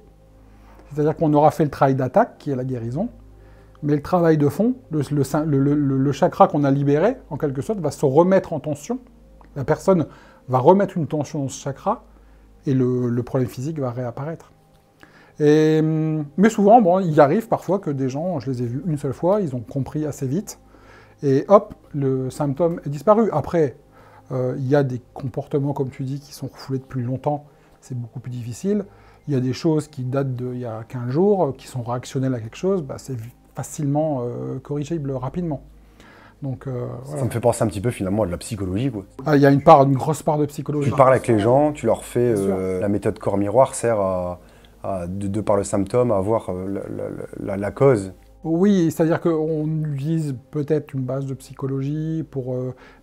C'est-à-dire qu'on aura fait le travail d'attaque, qui est la guérison, mais le travail de fond, le chakra qu'on a libéré, en quelque sorte, va se remettre en tension. La personne va remettre une tension dans ce chakra, et le problème physique va réapparaître. Mais souvent, il arrive parfois que des gens, je les ai vus une seule fois, ils ont compris assez vite, et hop, le symptôme est disparu. Après, il y a des comportements, comme tu dis, qui sont refoulés depuis longtemps, c'est beaucoup plus difficile. Il y a des choses qui datent d'il y a 15 jours, qui sont réactionnelles à quelque chose, c'est facilement corrigible rapidement. Donc, voilà. Ça me fait penser un petit peu finalement à de la psychologie, quoi. Il y a une grosse part de psychologie. Tu parles avec les gens, tu leur fais... la méthode corps-miroir sert de par le symptôme à voir la cause. Oui, c'est-à-dire qu'on utilise peut-être une base de psychologie pour...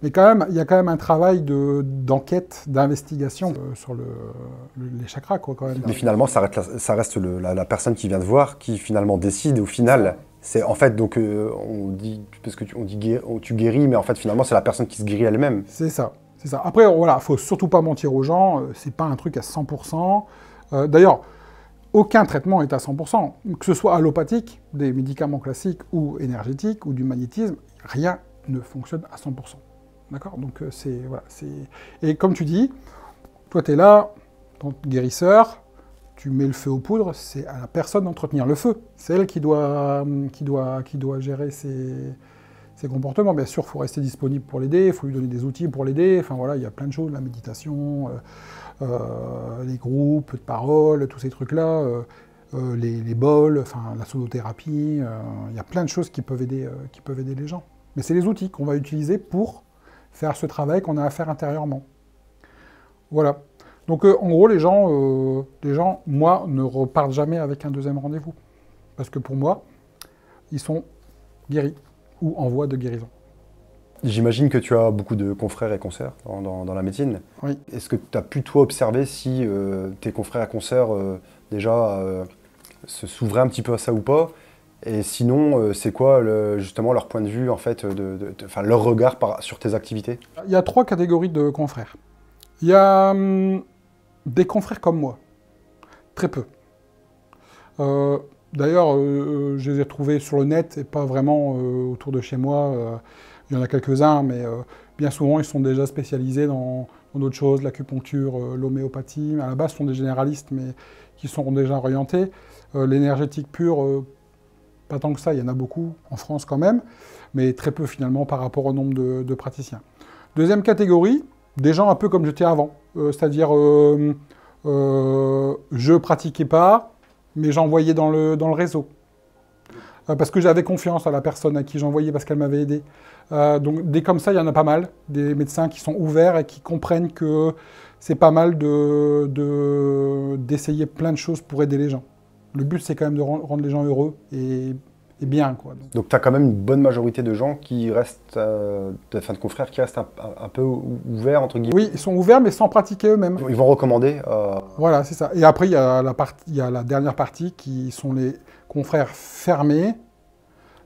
mais quand même, il y a quand même un travail d'enquête, d'investigation sur les chakras, quoi, quand même. Mais finalement, ça reste la personne qui vient te voir qui finalement décide au final. C'est en fait, donc, on dit, parce que tu guéris, mais en fait, finalement, c'est la personne qui se guérit elle-même. C'est ça, c'est ça. Après, voilà, faut surtout pas mentir aux gens, c'est pas un truc à 100%. D'ailleurs, aucun traitement est à 100%, que ce soit allopathique, des médicaments classiques ou énergétiques ou du magnétisme, rien ne fonctionne à 100%. D'accord? Donc voilà, et comme tu dis, toi tu es là, ton guérisseur, tu mets le feu aux poudres, c'est à la personne d'entretenir le feu. C'est elle qui doit gérer ses comportements. Bien sûr, il faut rester disponible pour l'aider, il faut lui donner des outils pour l'aider. Enfin voilà, il y a plein de choses, la méditation, les groupes de parole, tous ces trucs-là. les bols, enfin, la sonothérapie, il y a plein de choses qui peuvent aider les gens. Mais c'est les outils qu'on va utiliser pour faire ce travail qu'on a à faire intérieurement. Voilà. Donc en gros, les gens, moi, ne repartent jamais avec un deuxième rendez-vous. Parce que pour moi, ils sont guéris ou en voie de guérison. J'imagine que tu as beaucoup de confrères et consoeurs dans la médecine. Oui. Est-ce que tu as pu, toi, observer si tes confrères et consoeurs, déjà, s'ouvraient un petit peu à ça ou pas? Et sinon, c'est quoi, justement, leur point de vue, en fait, enfin, leur regard sur tes activités? Il y a 3 catégories de confrères. Il y a des confrères comme moi. Très peu. D'ailleurs, je les ai trouvés sur le net et pas vraiment autour de chez moi. Il y en a quelques-uns, mais bien souvent, ils sont déjà spécialisés dans d'autres choses, l'acupuncture, l'homéopathie. À la base, ce sont des généralistes, mais qui sont déjà orientés. L'énergétique pure, pas tant que ça, il y en a beaucoup en France quand même, mais très peu finalement par rapport au nombre de praticiens. Deuxième catégorie, des gens un peu comme j'étais avant. C'est-à-dire, je pratiquais pas, mais j'envoyais dans le réseau. Parce que j'avais confiance à la personne à qui j'envoyais parce qu'elle m'avait aidé. Donc des comme ça, il y en a pas mal. Des médecins qui sont ouverts et qui comprennent que c'est pas mal d'essayer plein de choses pour aider les gens. Le but, c'est quand même de rendre les gens heureux et bien, quoi. Donc tu as quand même une bonne majorité de gens qui restent, de confrères, qui restent un peu ouverts, entre guillemets. Oui, ils sont ouverts, mais sans pratiquer eux-mêmes. Ils vont recommander. Voilà, c'est ça. Et après, il y a la dernière partie qui sont les confrères fermés,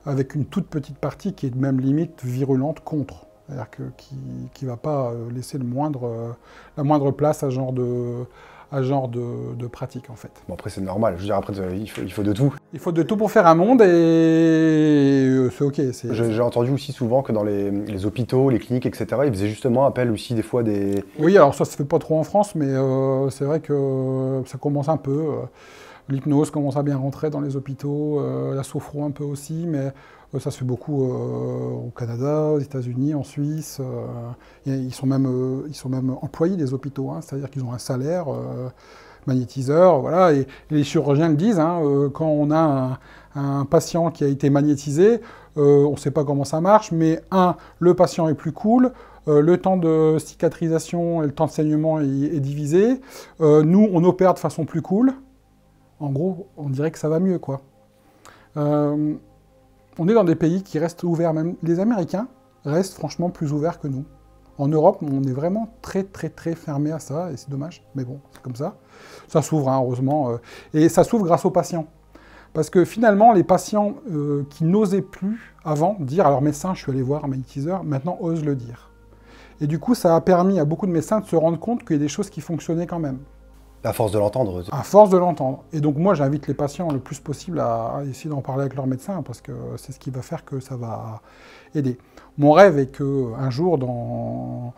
avec une toute petite partie qui est même limite virulente contre. C'est-à-dire qui ne va pas laisser la moindre place à ce genre de pratique, en fait. Bon, après, c'est normal. Je veux dire, après, il faut de tout. Il faut de tout pour faire un monde et c'est OK. J'ai entendu aussi souvent que dans les hôpitaux, les cliniques, etc., ils faisaient justement appel aussi des fois des... Oui, alors ça se fait pas trop en France, mais c'est vrai que ça commence un peu. L'hypnose commence à bien rentrer dans les hôpitaux, la sophro un peu aussi, mais ça se fait beaucoup au Canada, aux États-Unis, en Suisse. Ils sont même employés des hôpitaux, hein, c'est-à-dire qu'ils ont un salaire, magnétiseur, voilà. Et les chirurgiens le disent, hein, quand on a un patient qui a été magnétisé, on ne sait pas comment ça marche, mais le patient est plus cool. Le temps de cicatrisation et le temps de saignement est divisé. Nous, on opère de façon plus cool. En gros, on dirait que ça va mieux, quoi. On est dans des pays qui restent ouverts, même les Américains restent franchement plus ouverts que nous. En Europe, on est vraiment très, très, très fermé à ça, et c'est dommage, mais bon, c'est comme ça. Ça s'ouvre, hein, heureusement, et ça s'ouvre grâce aux patients. Parce que finalement, les patients qui n'osaient plus avant dire à leur médecin, je suis allé voir un magnétiseur, maintenant osent le dire. Et du coup, ça a permis à beaucoup de médecins de se rendre compte qu'il y a des choses qui fonctionnaient quand même. À force de l'entendre. À force de l'entendre. Et donc moi, j'invite les patients le plus possible à essayer d'en parler avec leur médecin, parce que c'est ce qui va faire que ça va aider. Mon rêve est qu'un jour, dans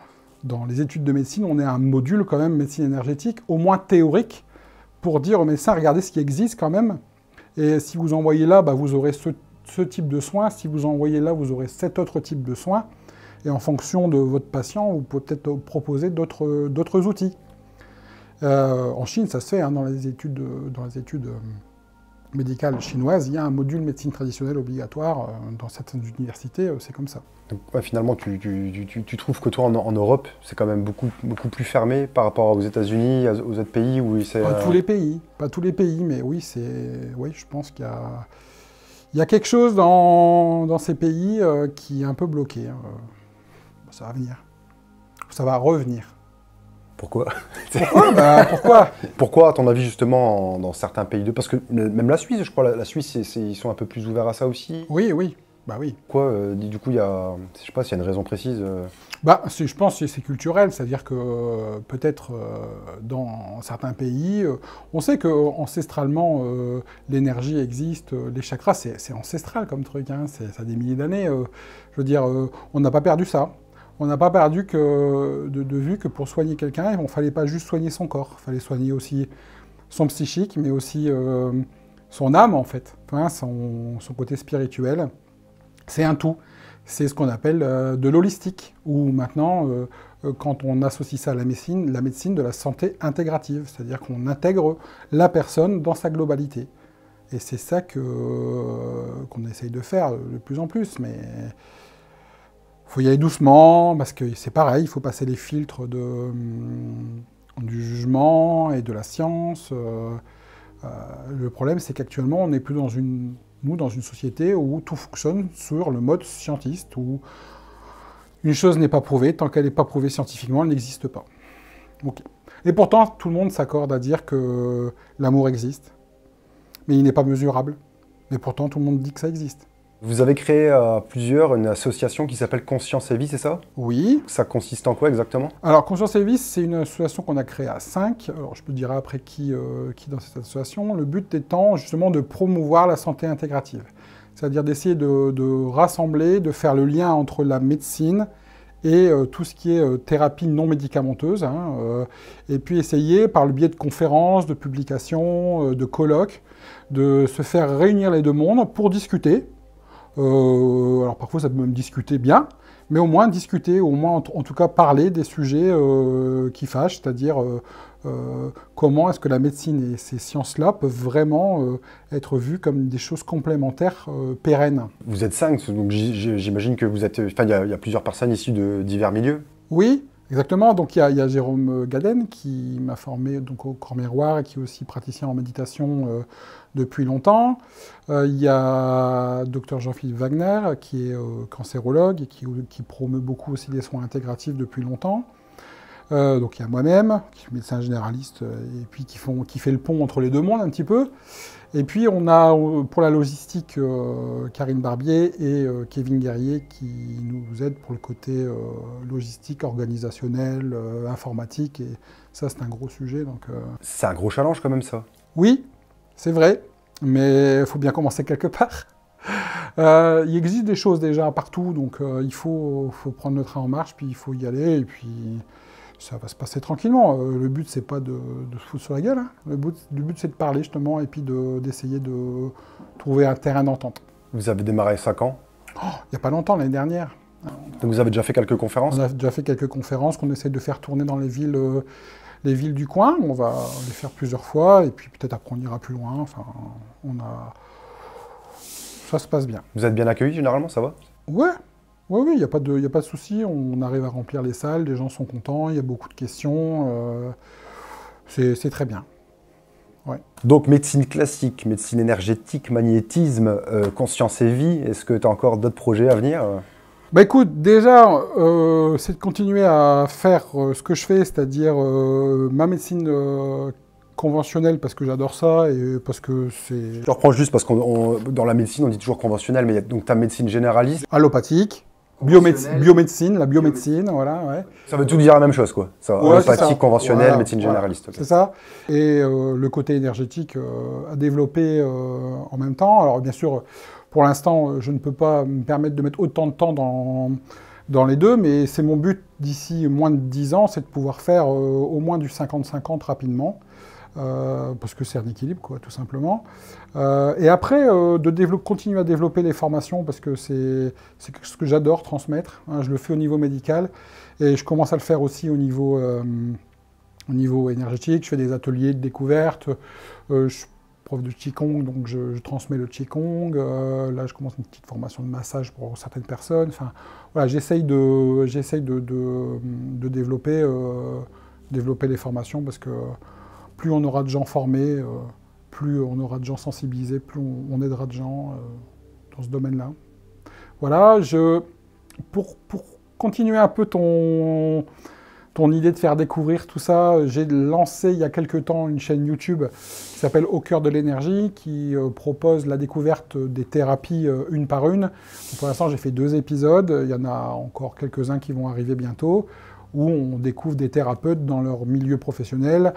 les études de médecine, on ait un module quand même médecine énergétique, au moins théorique, pour dire aux médecins, regardez ce qui existe quand même, et si vous envoyez là, bah, vous aurez ce type de soins, si vous envoyez là, vous aurez cet autre type de soins, et en fonction de votre patient, vous pouvez peut-être proposer d'autres outils. En Chine, ça se fait, hein, dans les études médicales chinoises, il y a un module médecine traditionnelle obligatoire. Dans certaines universités, c'est comme ça. Donc, ouais, finalement, tu trouves que toi, en Europe, c'est quand même beaucoup plus fermé par rapport aux États-Unis, aux autres pays où c'est... Pas tous les pays, mais oui, je pense qu'il y a quelque chose dans ces pays qui est un peu bloqué. Hein. Ça va venir. Ça va revenir. Pourquoi? Pourquoi Pourquoi, à ton avis, justement, dans certains pays parce que même la Suisse, je crois, la Suisse, ils sont un peu plus ouverts à ça aussi. Oui, oui. Bah oui. Pourquoi, du coup, je sais pas s'il y a une raison précise. Je pense que c'est culturel, c'est-à-dire que peut-être dans certains pays, on sait qu'ancestralement, l'énergie existe, les chakras, c'est ancestral comme truc, hein, ça a des milliers d'années. Je veux dire, on n'a pas perdu ça. On n'a pas perdu de vue que pour soigner quelqu'un, il ne fallait pas juste soigner son corps, il fallait soigner aussi son psychique, mais aussi son âme, en fait, enfin, son côté spirituel. C'est un tout. C'est ce qu'on appelle de l'holistique, où maintenant, quand on associe ça à la médecine de la santé intégrative, c'est-à-dire qu'on intègre la personne dans sa globalité. Et c'est ça qu'on essaye de faire de plus en plus. Mais il faut y aller doucement, parce que c'est pareil, il faut passer les filtres du jugement et de la science. Le problème, c'est qu'actuellement, on n'est plus dans une société où tout fonctionne sur le mode scientiste, où une chose n'est pas prouvée, tant qu'elle n'est pas prouvée scientifiquement, elle n'existe pas. Okay. Et pourtant, tout le monde s'accorde à dire que l'amour existe, mais il n'est pas mesurable. Mais pourtant, tout le monde dit que ça existe. Vous avez créé à plusieurs une association qui s'appelle Conscience et Vie, c'est ça? Oui. Ça consiste en quoi exactement? Alors, Conscience et Vie, c'est une association qu'on a créée à 5. Alors, je te dirai après qui dans cette association. Le but étant justement de promouvoir la santé intégrative. C'est-à-dire d'essayer de rassembler, de faire le lien entre la médecine et tout ce qui est thérapie non médicamenteuse. Et puis essayer, par le biais de conférences, de publications, de colloques, de se faire réunir les deux mondes pour discuter. Alors parfois ça peut même discuter bien, mais au moins discuter, au moins en tout cas parler des sujets qui fâchent, c'est-à-dire comment est-ce que la médecine et ces sciences-là peuvent vraiment être vues comme des choses complémentaires pérennes. Vous êtes 5, donc j'imagine que vous êtes... Enfin, il y a plusieurs personnes issues de divers milieux. Oui, exactement. Donc il y a Jérôme Gaden qui m'a formé donc, au Corps Miroir et qui est aussi praticien en méditation depuis longtemps. Il y a Dr Jean-Philippe Wagner qui est cancérologue et qui promeut beaucoup aussi des soins intégratifs depuis longtemps. Donc il y a moi-même, qui suis médecin généraliste, et puis qui fait le pont entre les deux mondes un petit peu. Et puis on a pour la logistique Karine Barbier et Kevin Guerrier qui nous aident pour le côté logistique, organisationnel, informatique. Et ça c'est un gros sujet. C'est un gros challenge quand même ça. Oui, c'est vrai, mais il faut bien commencer quelque part. Il existe des choses déjà partout, donc il faut prendre le train en marche, puis il faut y aller, et puis ça va se passer tranquillement. Le but, c'est pas de se foutre sur la gueule. Hein. Le but, c'est de parler, justement, et puis d'essayer de trouver un terrain d'entente. Vous avez démarré ça quand? Il n'y a pas longtemps, l'année dernière. Donc vous avez déjà fait quelques conférences? On a déjà fait quelques conférences qu'on essaie de faire tourner dans les villes du coin. On va les faire plusieurs fois, et puis peut-être après on ira plus loin. Enfin, ça se passe bien. Vous êtes bien accueillis, généralement, ça va? Ouais. Oui, il n'y a pas de souci, on arrive à remplir les salles, les gens sont contents, il y a beaucoup de questions, c'est très bien. Ouais. Donc médecine classique, médecine énergétique, magnétisme, conscience et vie, est-ce que tu as encore d'autres projets à venir? Bah écoute, déjà, c'est de continuer à faire ce que je fais, c'est-à-dire ma médecine conventionnelle, parce que j'adore ça et parce que c'est... Je reprends juste parce que dans la médecine, on dit toujours conventionnelle, mais il y a donc ta médecine généraliste. Allopathique. Biomédecine, la biomédecine, voilà, ouais. Ça veut tout dire la même chose, quoi. Ça, ouais, allopathique, conventionnelle, voilà, médecine généraliste. Okay. C'est ça. Et le côté énergétique à développer en même temps. Alors, bien sûr, pour l'instant, je ne peux pas me permettre de mettre autant de temps dans les deux, mais c'est mon but d'ici moins de 10 ans, c'est de pouvoir faire au moins du 50-50 rapidement. Parce que c'est un équilibre, quoi, tout simplement. Et après, continuer à développer les formations, parce que c'est quelque chose que j'adore transmettre. Hein, je le fais au niveau médical, et je commence à le faire aussi au niveau énergétique. Je fais des ateliers de découverte. Je suis prof de Qigong, donc je transmets le Qigong. Là, je commence une petite formation de massage pour certaines personnes. Enfin, voilà, j'essaye de développer les formations, parce que plus on aura de gens formés, plus on aura de gens sensibilisés, plus on aidera de gens dans ce domaine-là. Voilà, pour continuer un peu ton idée de faire découvrir tout ça, j'ai lancé il y a quelque temps une chaîne YouTube qui s'appelle Au cœur de l'énergie, qui propose la découverte des thérapies une par une. Donc pour l'instant, j'ai fait 2 épisodes, il y en a encore quelques-uns qui vont arriver bientôt, où on découvre des thérapeutes dans leur milieu professionnel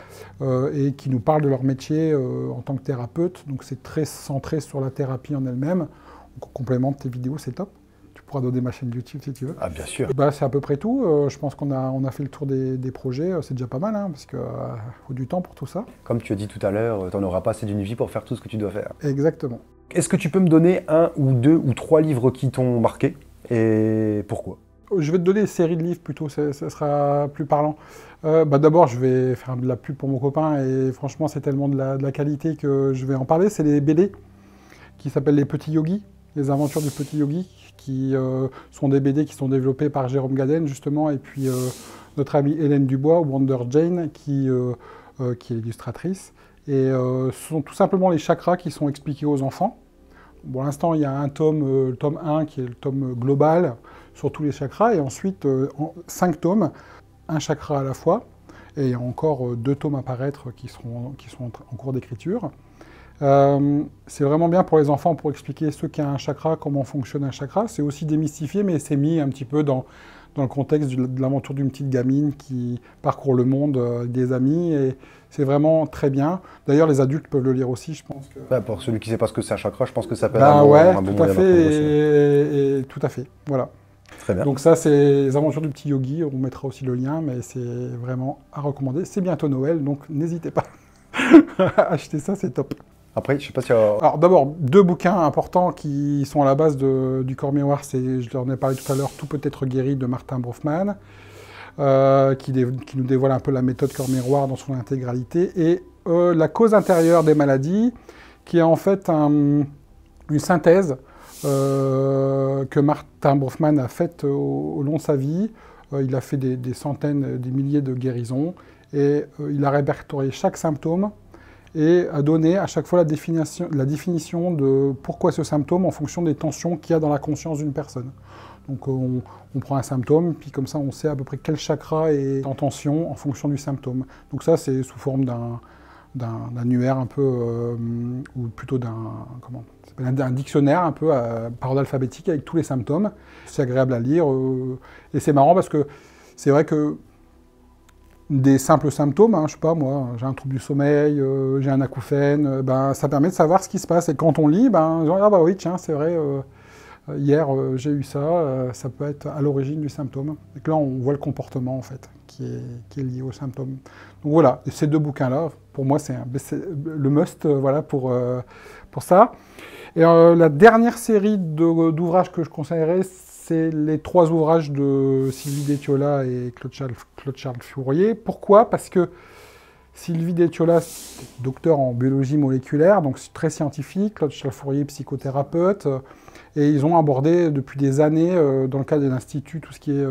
et qui nous parlent de leur métier en tant que thérapeute. Donc c'est très centré sur la thérapie en elle-même. Donc on complémente tes vidéos, c'est top. Tu pourras donner ma chaîne YouTube si tu veux. Ah bien sûr. Bah, c'est à peu près tout. Je pense qu'on a fait le tour des projets. C'est déjà pas mal, hein, parce qu'il faut du temps pour tout ça. Comme tu as dit tout à l'heure, tu n'en auras pas assez d'une vie pour faire tout ce que tu dois faire. Exactement. Est-ce que tu peux me donner 1 ou 2 ou 3 livres qui t'ont marqué et pourquoi? Je vais te donner des séries de livres plutôt, ça sera plus parlant. D'abord, je vais faire de la pub pour mon copain et franchement, c'est tellement de la qualité que je vais en parler. C'est les BD qui s'appellent Les Petits Yogis, les aventures du Petit Yogi, qui sont des BD qui sont développés par Jérôme Gaden justement, et puis notre amie Hélène Dubois, Wonder Jane, qui est illustratrice. Et ce sont tout simplement les chakras qui sont expliqués aux enfants. Pour l'instant, il y a un tome, le tome 1, qui est le tome global sur tous les chakras, et ensuite 5 tomes, un chakra à la fois, et il y a encore 2 tomes à paraître qui sont en cours d'écriture. C'est vraiment bien pour les enfants pour expliquer ce qu'est un chakra, comment fonctionne un chakra. C'est aussi démystifié, mais c'est mis un petit peu dans le contexte de l'aventure d'une petite gamine qui parcourt le monde avec des amis, et c'est vraiment très bien. D'ailleurs, les adultes peuvent le lire aussi, je pense. Pour celui qui ne sait pas ce que c'est un chakra, je pense que ça peut être un bon tout à moyen fait, et tout à fait, voilà. Très bien. Donc ça, c'est les aventures du Petit Yogi, on mettra aussi le lien, mais c'est vraiment à recommander. C'est bientôt Noël, donc n'hésitez pas à acheter ça, c'est top. Après, je sais pas si... Alors d'abord, 2 bouquins importants qui sont à la base du corps miroir, je leur en ai parlé tout à l'heure, Tout peut être guéri de Martin Brofman, qui nous dévoile un peu la méthode corps miroir dans son intégralité, et La cause intérieure des maladies, qui est en fait une synthèse que Martin Brofman a faite au long de sa vie. Il a fait des centaines, des milliers de guérisons, et il a répertorié chaque symptôme, et a donné à chaque fois la définition de pourquoi ce symptôme en fonction des tensions qu'il y a dans la conscience d'une personne. Donc on prend un symptôme, puis comme ça on sait à peu près quel chakra est en tension en fonction du symptôme. Donc ça c'est sous forme d'un annuaire un peu, ou plutôt d'un dictionnaire un peu par ordre alphabétique avec tous les symptômes. C'est agréable à lire, et c'est marrant parce que c'est vrai que des simples symptômes, je sais pas moi, j'ai un trouble du sommeil, j'ai un acouphène, ça permet de savoir ce qui se passe. Et quand on lit, ah bah oui, tiens, c'est vrai, hier j'ai eu ça, ça peut être à l'origine du symptôme. Et que là, on voit le comportement en fait, qui est lié au symptôme. Donc voilà, et ces 2 bouquins-là, pour moi, c'est le must, voilà, pour ça. Et la dernière série d'ouvrages que je conseillerais, c'est les 3 ouvrages de Sylvie Détiola et Claude-Charles Fourier. Pourquoi? Parce que Sylvie Détiola, docteur en biologie moléculaire, donc très scientifique, Claude-Charles Fourier, psychothérapeute, et ils ont abordé depuis des années, dans le cadre de l'Institut, tout ce qui est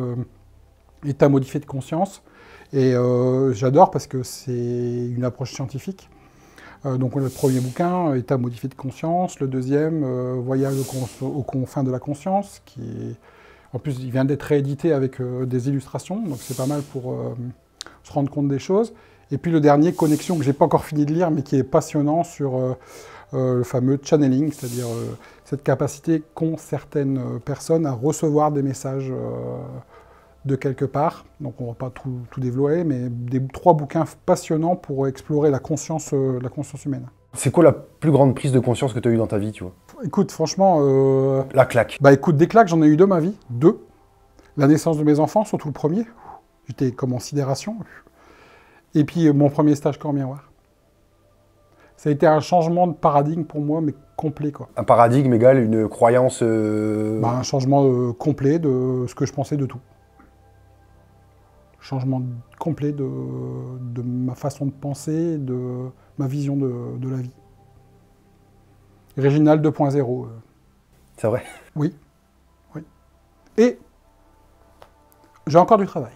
état modifié de conscience. Et j'adore parce que c'est une approche scientifique. Donc on a le premier bouquin, État modifié de conscience, le deuxième, Voyage aux confins de la conscience, qui est... En plus, il vient d'être réédité avec des illustrations, donc c'est pas mal pour se rendre compte des choses. Et puis le dernier, Connexion, que j'ai pas encore fini de lire, mais qui est passionnant sur le fameux channeling, c'est-à-dire cette capacité qu'ont certaines personnes à recevoir des messages de quelque part. Donc on ne va pas tout développer, mais 3 bouquins passionnants pour explorer la conscience humaine. C'est quoi la plus grande prise de conscience que tu as eue dans ta vie, tu vois? Écoute, franchement... La claque. Écoute, des claques, j'en ai eu 2 ma vie. 2. La naissance de mes enfants, surtout le premier. J'étais comme en sidération. Et puis mon premier stage corps miroir. Ça a été un changement de paradigme pour moi, mais complet, quoi. Un paradigme égale une croyance... Un changement complet de ce que je pensais de tout. Changement complet de ma façon de penser, de ma vision de la vie. Réginald 2.0. C'est vrai? Oui. Et j'ai encore du travail,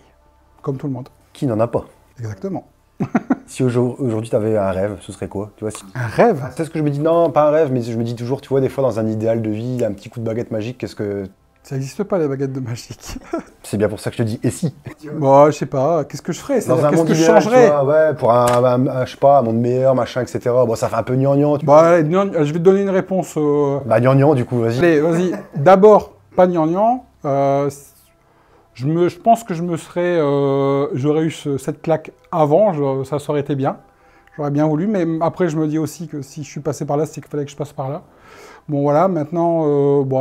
comme tout le monde. Qui n'en a pas? Exactement. Si aujourd'hui tu avais un rêve, ce serait quoi? Tu vois, Un rêve? C'est ce que je me dis, non, pas un rêve, mais je me dis toujours, tu vois, des fois dans un idéal de vie, un petit coup de baguette magique, qu'est-ce que... Ça n'existe pas, les baguettes de magique. C'est bien pour ça que je te dis, et si? Bon, je sais pas, qu'est-ce que je ferais? Dans un Qu'est-ce monde que je idéal, changerais? tu vois, ouais, pour je sais pas, un monde meilleur, machin, etc. Bon, ça fait un peu gnangnan. Allez, je vais te donner une réponse. Gnangnan, du coup, vas-y. Allez, vas-y. D'abord, pas gnangnan. Je pense que j'aurais eu cette claque avant, ça aurait été bien. J'aurais bien voulu, mais après, je me dis aussi que si je suis passé par là, c'est qu'il fallait que je passe par là. Bon, voilà, maintenant,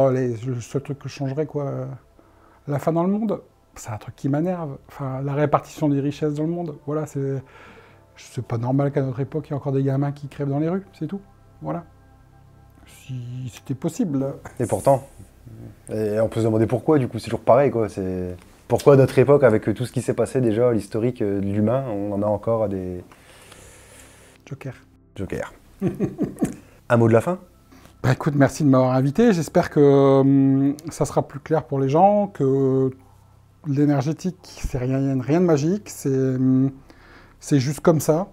allez, le seul truc que je changerais, quoi, la fin dans le monde, c'est un truc qui m'énerve. Enfin, la répartition des richesses dans le monde, voilà, c'est pas normal qu'à notre époque, il y ait encore des gamins qui crèvent dans les rues, c'est tout. Voilà. Si c'était possible. Et pourtant, Et on peut se demander pourquoi, du coup, c'est toujours pareil, quoi. Pourquoi à notre époque, avec tout ce qui s'est passé déjà, l'historique de l'humain, on en a encore à des... Joker. Un mot de la fin? Bah écoute, merci de m'avoir invité. J'espère que ça sera plus clair pour les gens, que l'énergétique, c'est rien de magique, c'est juste comme ça.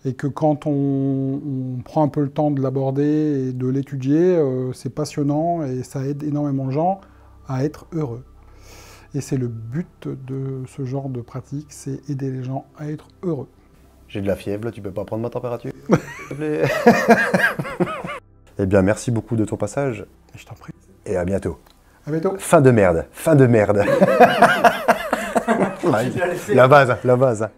Et que quand on prend un peu le temps de l'aborder et de l'étudier, c'est passionnant et ça aide énormément de gens à être heureux. Et c'est le but de ce genre de pratique, c'est aider les gens à être heureux. J'ai de la fièvre, tu peux pas prendre ma température? S'il te plaît. Eh bien, merci beaucoup de ton passage. Je t'en prie. Et à bientôt. À bientôt. Fin de merde. La base.